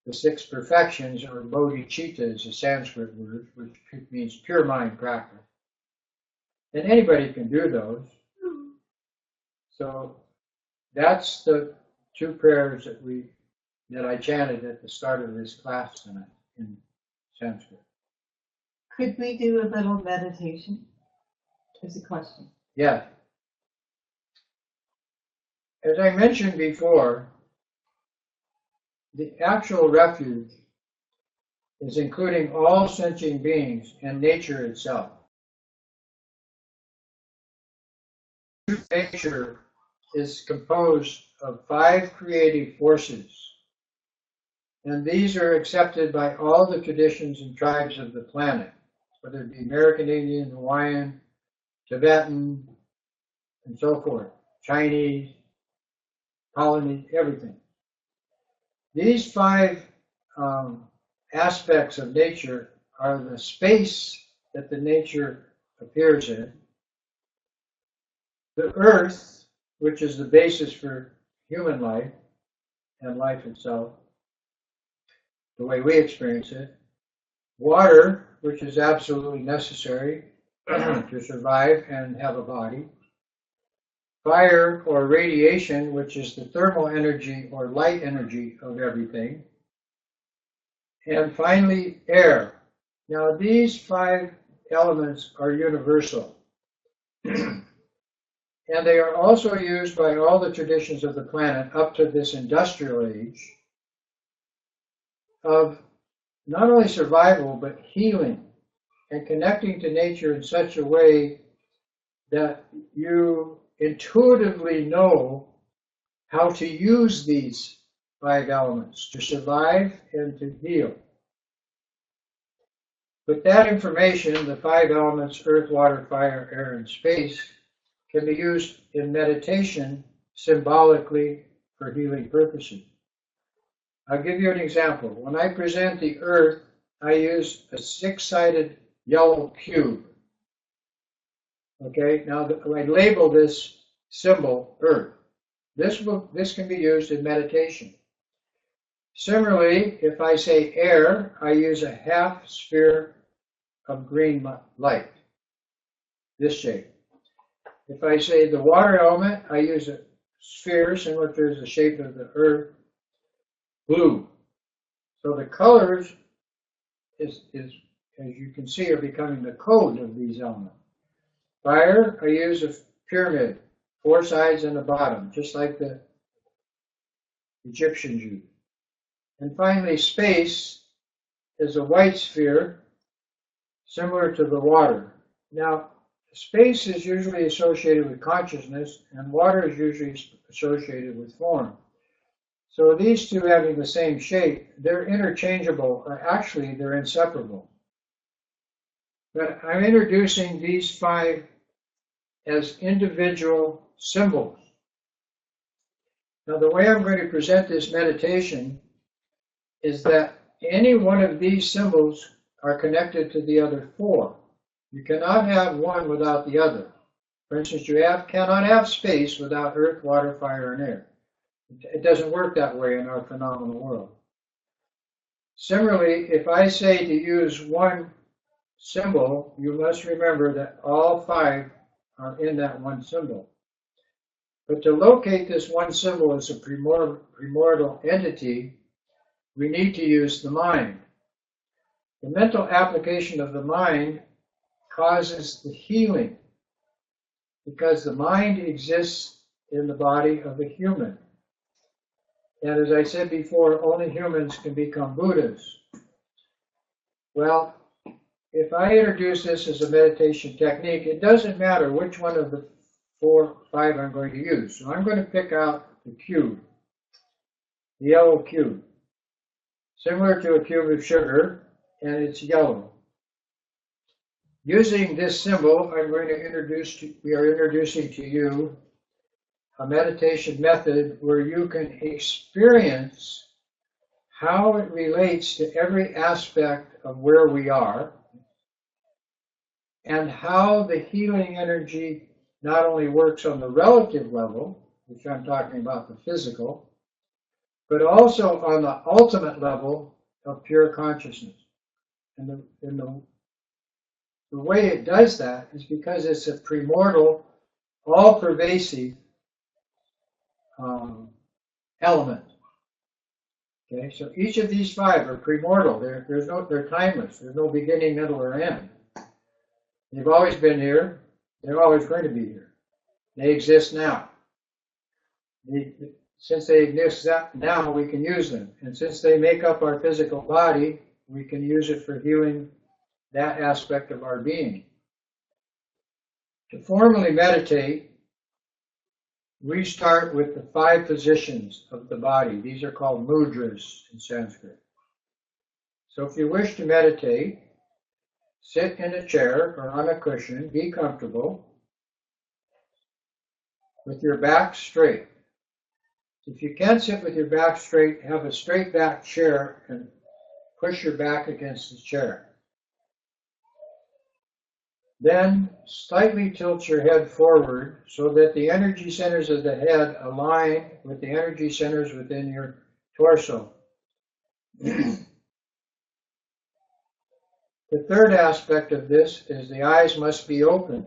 the 6 perfections, or bodhicitta is a Sanskrit word, which means pure mind practice. And anybody can do those. So that's the 2 prayers that I chanted at the start of this class tonight in Sanskrit. Could we do a little meditation? Is a question. Yeah. As I mentioned before, the actual refuge is including all sentient beings and nature itself. Nature is composed of 5 creative forces, and these are accepted by all the traditions and tribes of the planet, whether it be American Indian, Hawaiian, Tibetan, and so forth, Chinese, Polynesian, everything. These 5 aspects of nature are the space that the nature appears in, the earth, which is the basis for human life and life itself, the way we experience it, water, which is absolutely necessary to survive and have a body, fire or radiation, which is the thermal energy or light energy of everything, and finally air. Now these 5 elements are universal. And they are also used by all the traditions of the planet up to this industrial age of not only survival, but healing and connecting to nature in such a way that you intuitively know how to use these 5 elements to survive and to heal. With that information, the 5 elements, earth, water, fire, air, and space, can be used in meditation symbolically for healing purposes. I'll give you an example. When I present the earth, I use a 6-sided yellow cube. Okay, now I label this symbol earth. This can be used in meditation. Similarly, if I say air, I use a half sphere of green light, this shape. If I say the water element, I use a sphere similar to the shape of the earth, blue. So the colors, as you can see, are becoming the code of these elements. Fire, I use a pyramid, 4 sides and a bottom, just like the Egyptians used. And finally, space is a white sphere, similar to the water. Now, space is usually associated with consciousness, and water is usually associated with form. So these 2 having the same shape, they're interchangeable, or actually they're inseparable. But I'm introducing these 5 as individual symbols. Now the way I'm going to present this meditation is that any one of these symbols are connected to the other 4. You cannot have one without the other. For instance, you cannot have space without earth, water, fire, and air. It doesn't work that way in our phenomenal world. Similarly, if I say to use one symbol, you must remember that all 5 are in that one symbol. But to locate this one symbol as a primordial entity, we need to use the mind. The mental application of the mind causes the healing, because the mind exists in the body of a human. And as I said before, only humans can become Buddhas. Well, if I introduce this as a meditation technique, it doesn't matter which one of the 4, 5 I'm going to use. So I'm going to pick out the cube, the yellow cube, similar to a cube of sugar, and it's yellow. Using this symbol, we are introducing to you a meditation method where you can experience how it relates to every aspect of where we are, and how the healing energy not only works on the relative level, which I'm talking about the physical, but also on the ultimate level of pure consciousness. And the way it does that is because it's a primordial, all-pervasive element. Okay, so each of these five are primordial. They're timeless. There's no beginning, middle, or end. They've always been here. They're always going to be here. They exist now. Since they exist now, we can use them. And since they make up our physical body, we can use it for healing that aspect of our being. To formally meditate, we start with the 5 positions of the body. These are called mudras in Sanskrit. So if you wish to meditate, sit in a chair or on a cushion, be comfortable, with your back straight. If you can't sit with your back straight, have a straight back chair and push your back against the chair. Then slightly tilt your head forward so that the energy centers of the head align with the energy centers within your torso. The third aspect of this is the eyes must be open,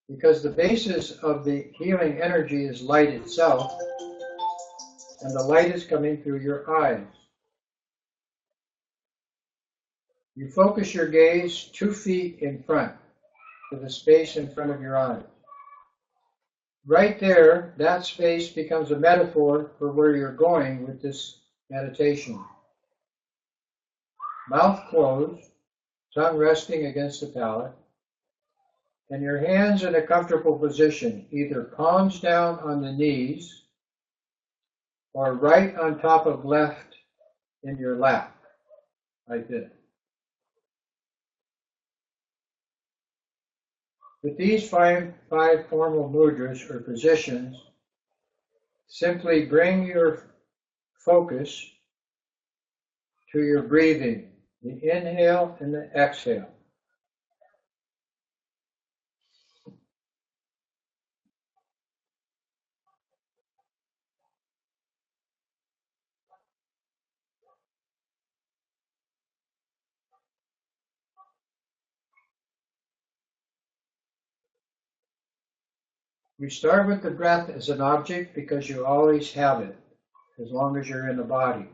because the basis of the healing energy is light itself, and the light is coming through your eyes. You focus your gaze 2 feet in front, to the space in front of your eyes. Right there, that space becomes a metaphor for where you're going with this meditation. Mouth closed, tongue resting against the palate, and your hands in a comfortable position, either palms down on the knees or right on top of left in your lap, like this. With these five formal mudras or positions, simply bring your focus to your breathing, the inhale and the exhale. You start with the breath as an object because you always have it, as long as you're in the body.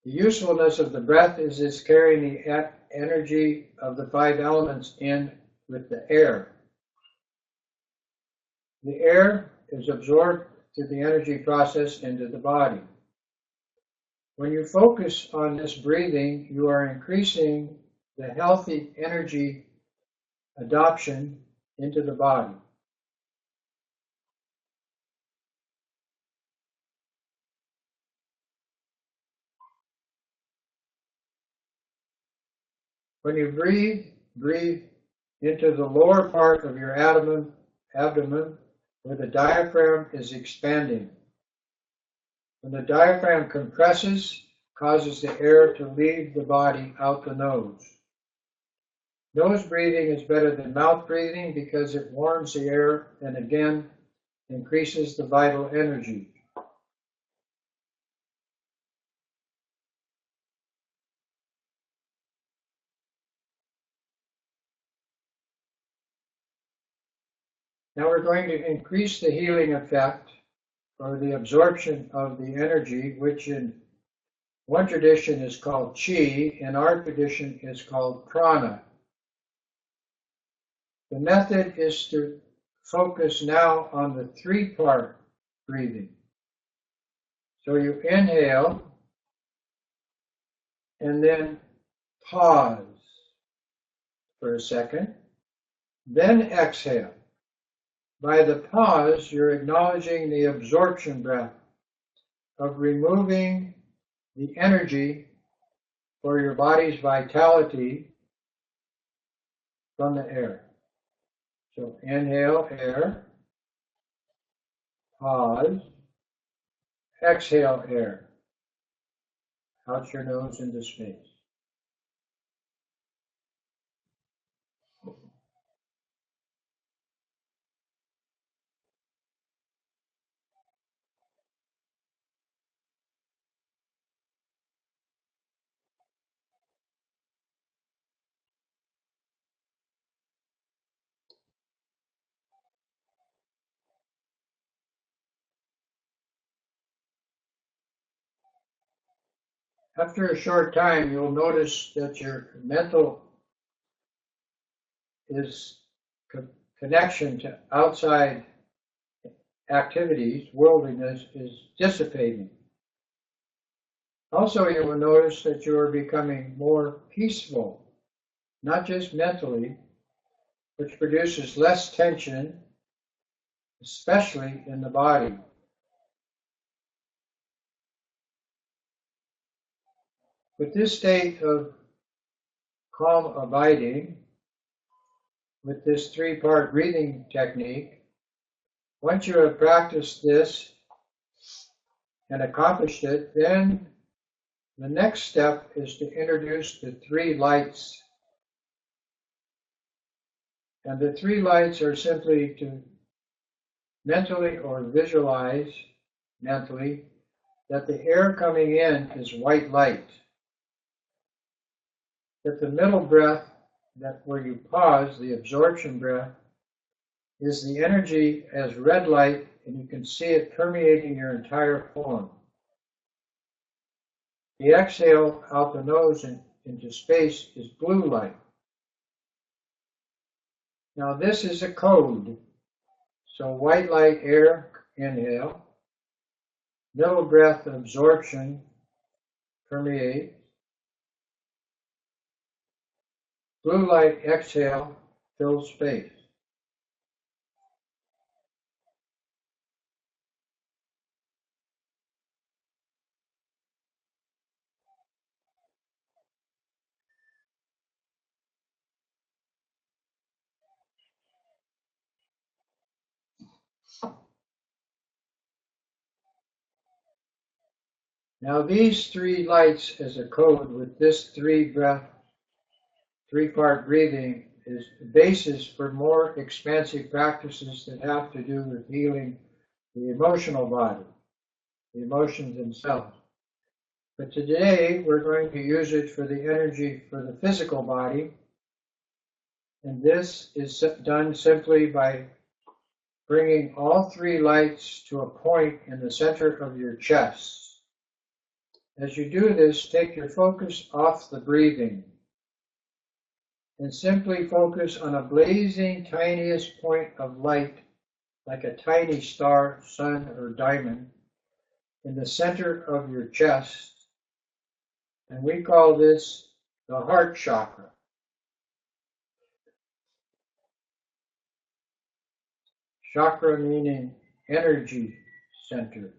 The usefulness of the breath is it's carrying the energy of the 5 elements in with the air. The air is absorbed through the energy process into the body. When you focus on this breathing, you are increasing the healthy energy adoption into the body. When you breathe into the lower part of your abdomen where the diaphragm is expanding. When the diaphragm compresses, causes the air to leave the body out the nose. Nose breathing is better than mouth breathing because it warms the air and again increases the vital energy. Now we're going to increase the healing effect or the absorption of the energy, which in one tradition is called chi, in our tradition is called prana. The method is to focus now on the 3-part breathing. So you inhale and then pause for a second, then exhale. By the pause, you're acknowledging the absorption breath of removing the energy for your body's vitality from the air. So inhale air, Pause. Exhale air. Out your nose into space. After a short time, you'll notice that your mental connection to outside activities, worldliness, is dissipating. Also, you will notice that you are becoming more peaceful, not just mentally, which produces less tension, especially in the body. With this state of calm abiding, with this three-part breathing technique, once you have practiced this and accomplished it, then the next step is to introduce the three lights. And the three lights are simply to mentally or visualize mentally that the air coming in is white light. That the middle breath, that where you pause, the absorption breath, is the energy as red light, and you can see it permeating your entire form. The exhale out the nose and into space is blue light. Now this is a code. So white light air, inhale. Middle breath absorption, permeate. Blue light exhale, fill space. Now these three lights as a code with this three-part breathing is the basis for more expansive practices that have to do with healing the emotional body, the emotions themselves. But today we're going to use it for the energy for the physical body, and this is done simply by bringing all three lights to a point in the center of your chest. As you do this, take your focus off the breathing and simply focus on a blazing tiniest point of light, like a tiny star, sun, or diamond, in the center of your chest. And we call this the heart chakra. Chakra meaning energy center.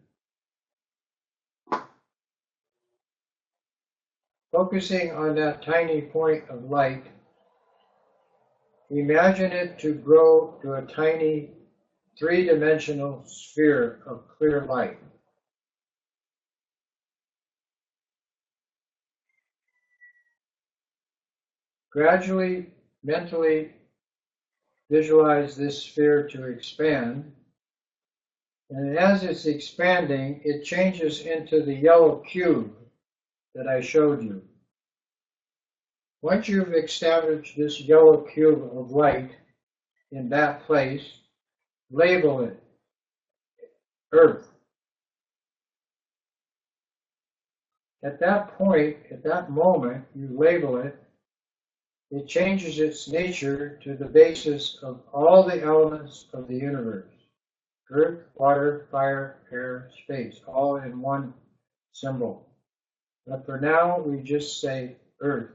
Focusing on that tiny point of light, imagine it to grow to a tiny three-dimensional sphere of clear light. Gradually, mentally visualize this sphere to expand, and as it's expanding, it changes into the yellow cube that I showed you. Once you've established this yellow cube of light in that place, label it Earth. At that point, at that moment, you label it, it changes its nature to the basis of all the elements of the universe. Earth, water, fire, air, space, all in one symbol. But for now, we just say Earth.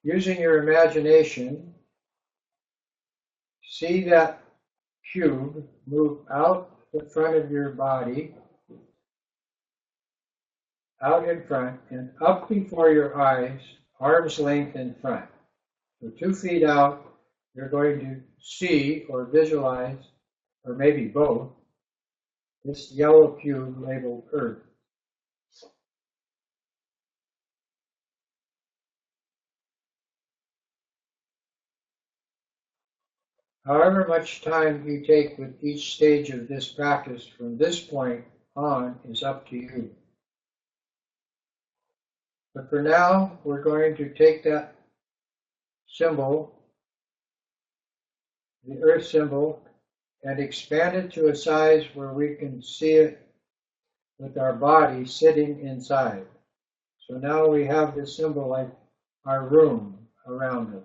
Using your imagination, see that cube move out the front of your body, out in front, and up before your eyes, arm's length in front. So 2 feet out, you're going to see or visualize, or maybe both, this yellow cube labeled Earth. However much time you take with each stage of this practice from this point on is up to you. But for now, we're going to take that symbol, the Earth symbol, and expand it to a size where we can see it with our body sitting inside. So now we have this symbol like our room around us.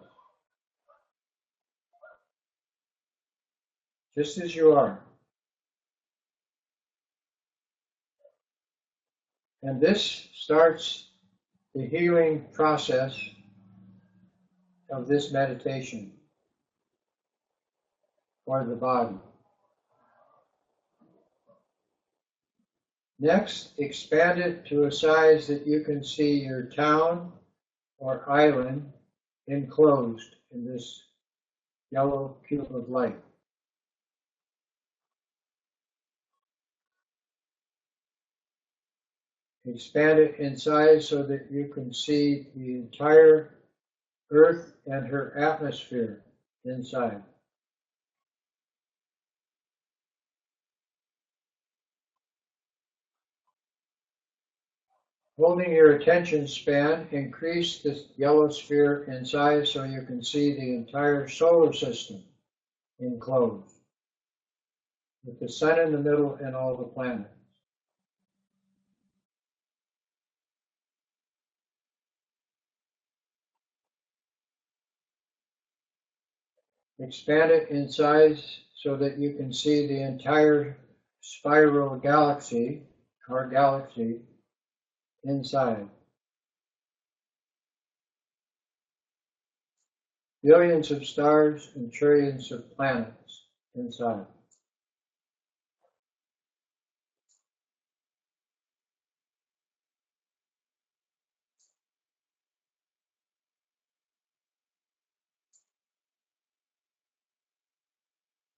Just as you are. And this starts the healing process of this meditation for the body. Next, expand it to a size that you can see your town or island enclosed in this yellow cube of light. Expand it in size so that you can see the entire Earth and her atmosphere inside. Holding your attention span, increase this yellow sphere in size so you can see the entire solar system enclosed, with the sun in the middle and all the planets. Expand it in size so that you can see the entire spiral galaxy, our galaxy, inside. Billions of stars and trillions of planets inside.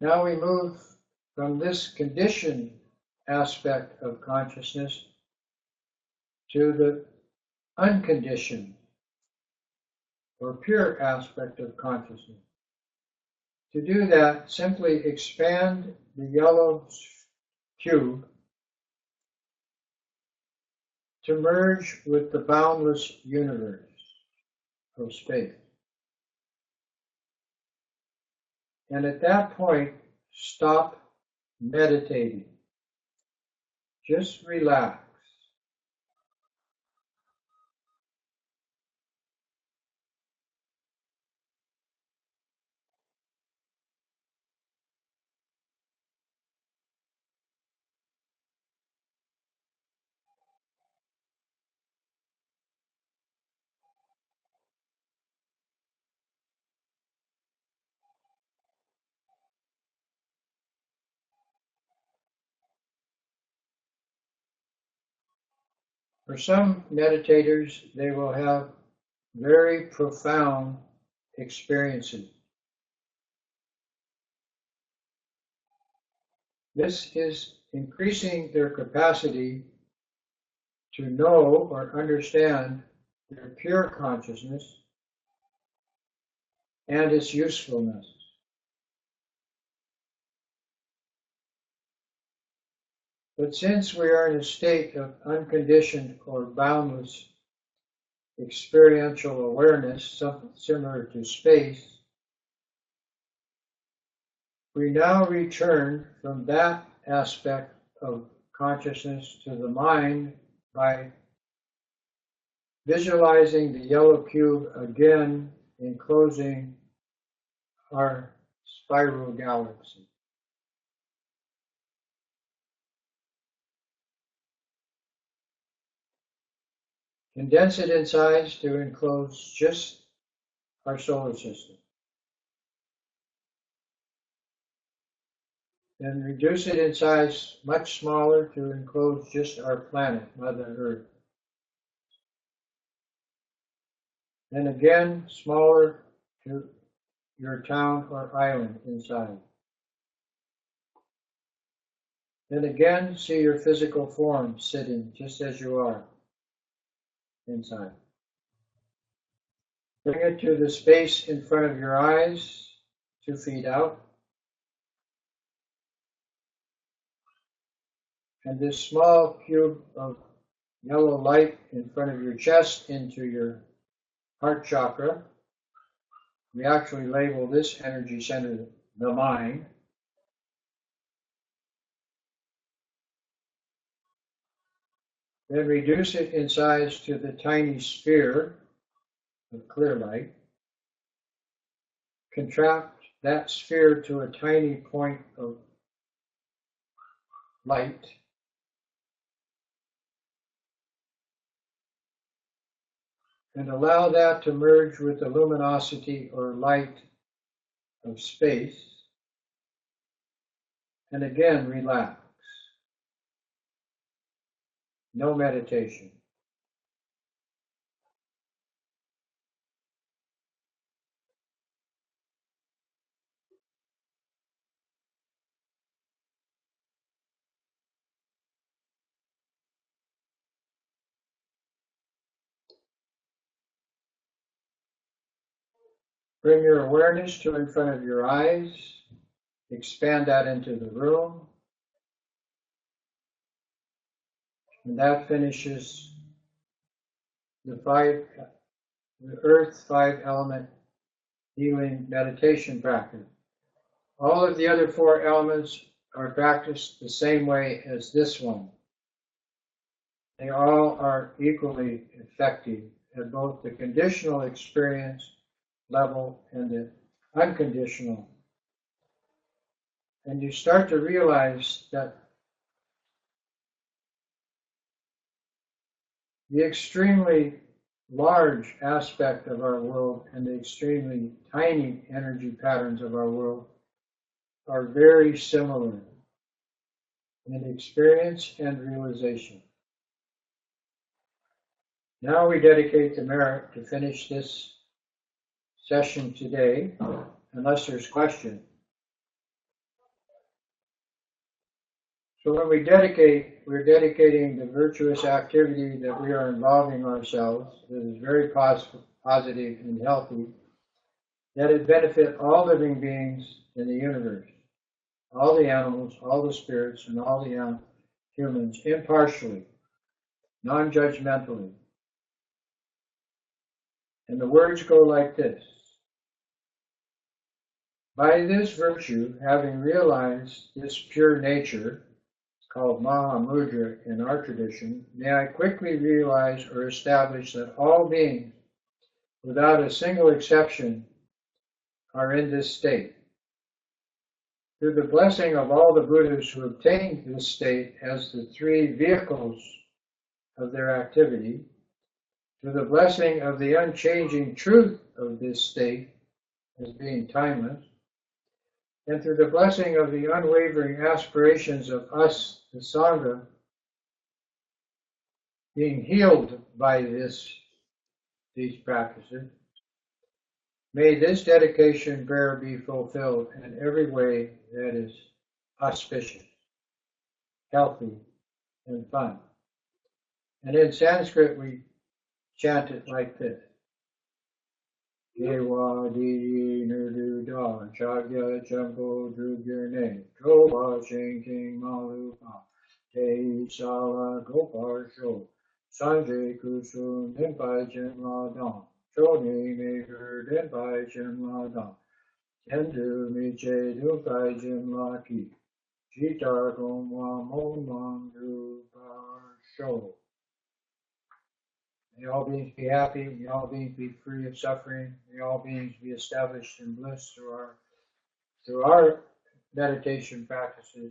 Now we move from this conditioned aspect of consciousness to the unconditioned or pure aspect of consciousness. To do that, simply expand the yellow cube to merge with the boundless universe of space. And at that point, stop meditating. Just relax. For some meditators, they will have very profound experiences. This is increasing their capacity to know or understand their pure consciousness and its usefulness. But since we are in a state of unconditioned or boundless experiential awareness, something similar to space, we now return from that aspect of consciousness to the mind by visualizing the yellow cube again enclosing our spiral galaxy. Condense it in size to enclose just our solar system. Then reduce it in size much smaller to enclose just our planet, Mother Earth. Then again, smaller to your town or island inside. Then again, see your physical form sitting just as you are inside. Bring it to the space in front of your eyes, 2 feet out. And this small cube of yellow light in front of your chest into your heart chakra. We actually label this energy center the mind. Then reduce it in size to the tiny sphere of clear light. Contract that sphere to a tiny point of light. And allow that to merge with the luminosity or light of space. And again, relax. No meditation. Bring your awareness to in front of your eyes. Expand that into the room. And that finishes the earth 5 element healing meditation practice. All of the other 4 elements are practiced the same way as this one. They all are equally effective at both the conditional experience level and the unconditional. And you start to realize that the extremely large aspect of our world and the extremely tiny energy patterns of our world are very similar in experience and realization. Now we dedicate the merit to finish this session today, unless there's question. So when we dedicate, we're dedicating the virtuous activity that we are involving ourselves, that is very positive and healthy, that it benefit all living beings in the universe, all the animals, all the spirits, and all the humans, impartially, non-judgmentally. And the words go like this. By this virtue, having realized this pure nature, called Mahamudra in our tradition, may I quickly realize or establish that all beings, without a single exception, are in this state. Through the blessing of all the Buddhas who obtained this state as the 3 vehicles of their activity, through the blessing of the unchanging truth of this state as being timeless, and through the blessing of the unwavering aspirations of us, the Sangha, being healed by these practices, may this dedication prayer be fulfilled in every way that is auspicious, healthy, and fun. And in Sanskrit, we chant it like this. Dewa di nurdu da chagya champo drugyurne droba shinking malupa te sala gopar sho sanjay kusun denpai chen la dan choni maker denpai chen la dan tendu miche dukai chen la ki jitar gomwa mon man drupa sho. May all beings be happy, may all beings be free of suffering, may all beings be established in bliss through our meditation practices,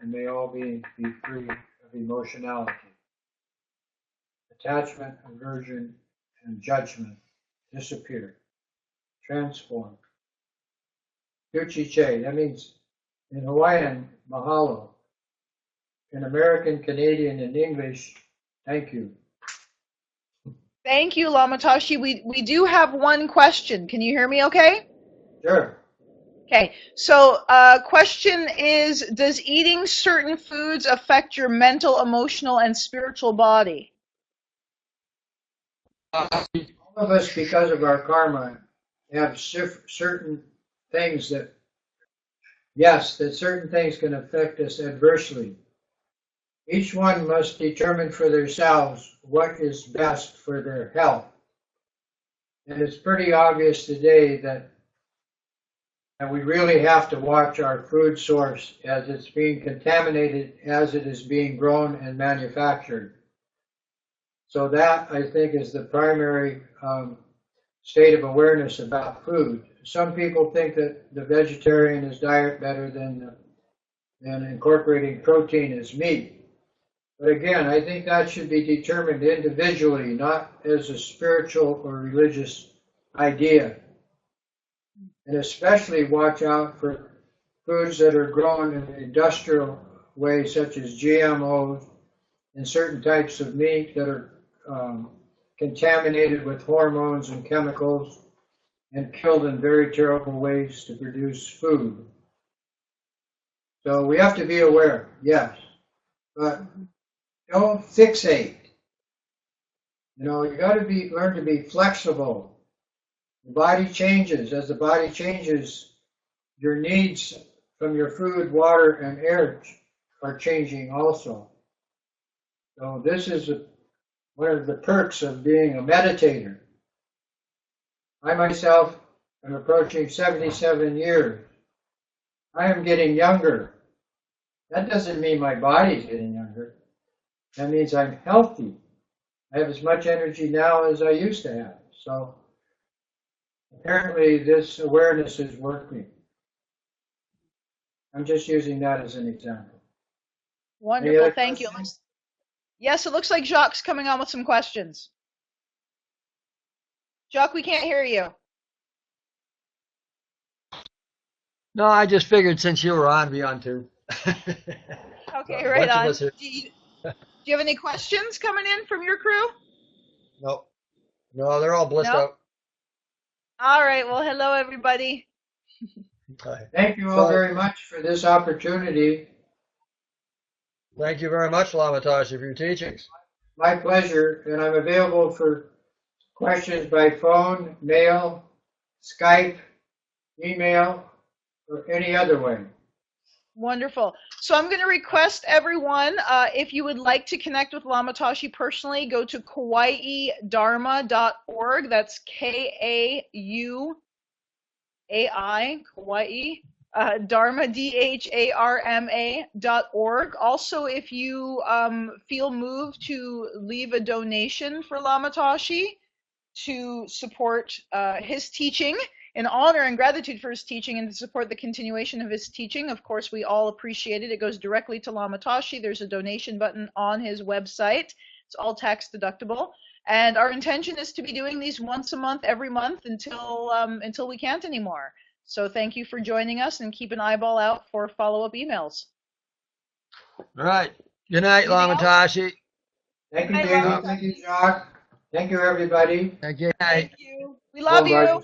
and may all beings be free of emotionality, attachment, aversion, and judgment disappear, transform. Yuchi Che, that means in Hawaiian, mahalo. In American, Canadian, and English, thank you. Thank you, Lama Tashi. We do have one question. Can you hear me okay? Sure. Okay, so question is, does eating certain foods affect your mental, emotional, and spiritual body? All of us, because of our karma, have certain things that, yes, that certain things can affect us adversely. Each one must determine for themselves what is best for their health. And it's pretty obvious today that we really have to watch our food source as it's being contaminated as it is being grown and manufactured. So that, I think, is the primary state of awareness about food. Some people think that the vegetarian is diet better than incorporating protein as meat. But again, I think that should be determined individually, not as a spiritual or religious idea. And especially watch out for foods that are grown in an industrial way, such as GMOs and certain types of meat that are contaminated with hormones and chemicals and killed in very terrible ways to produce food. So we have to be aware, yes, but don't fixate. You know, you got to learn to be flexible. The body changes. As the body changes, your needs from your food, water, and air are changing also. So this is one of the perks of being a meditator. I myself am approaching 77 years. I am getting younger. That doesn't mean my body's getting younger. That means I'm healthy. I have as much energy now as I used to have. So apparently this awareness is working. I'm just using that as an example. Wonderful, thank you. Yes, it looks like Jacques coming on with some questions. Jacques, we can't hear you. No, I just figured since you were on, be on too. Okay, right on. Do you have any questions coming in from your crew? No, no, they're all blissed out. All right, well, hello, everybody. Thank you all very much for this opportunity. Thank you very much, Lama Tashi, for your teachings. My pleasure, and I'm available for questions by phone, mail, Skype, email, or any other way. Wonderful. So I'm going to request everyone, if you would like to connect with Lama Tashi personally, go to KauaiDharma.org. That's K-A-U-A-I, Kauai, Dharma, DHARMA.org. Also, if you feel moved to leave a donation for Lama Tashi to support his teaching, in honor and gratitude for his teaching and to support the continuation of his teaching, of course, we all appreciate it. It goes directly to Lama Tashi. There's a donation button on his website. It's all tax deductible. And our intention is to be doing these once a month, every month, until we can't anymore. So thank you for joining us, and keep an eyeball out for follow-up emails. All right. Good night, Lama Tashi. Thank you, David. Thank you, Jacques. Thank you, everybody. Thank you. Thank you. We love you.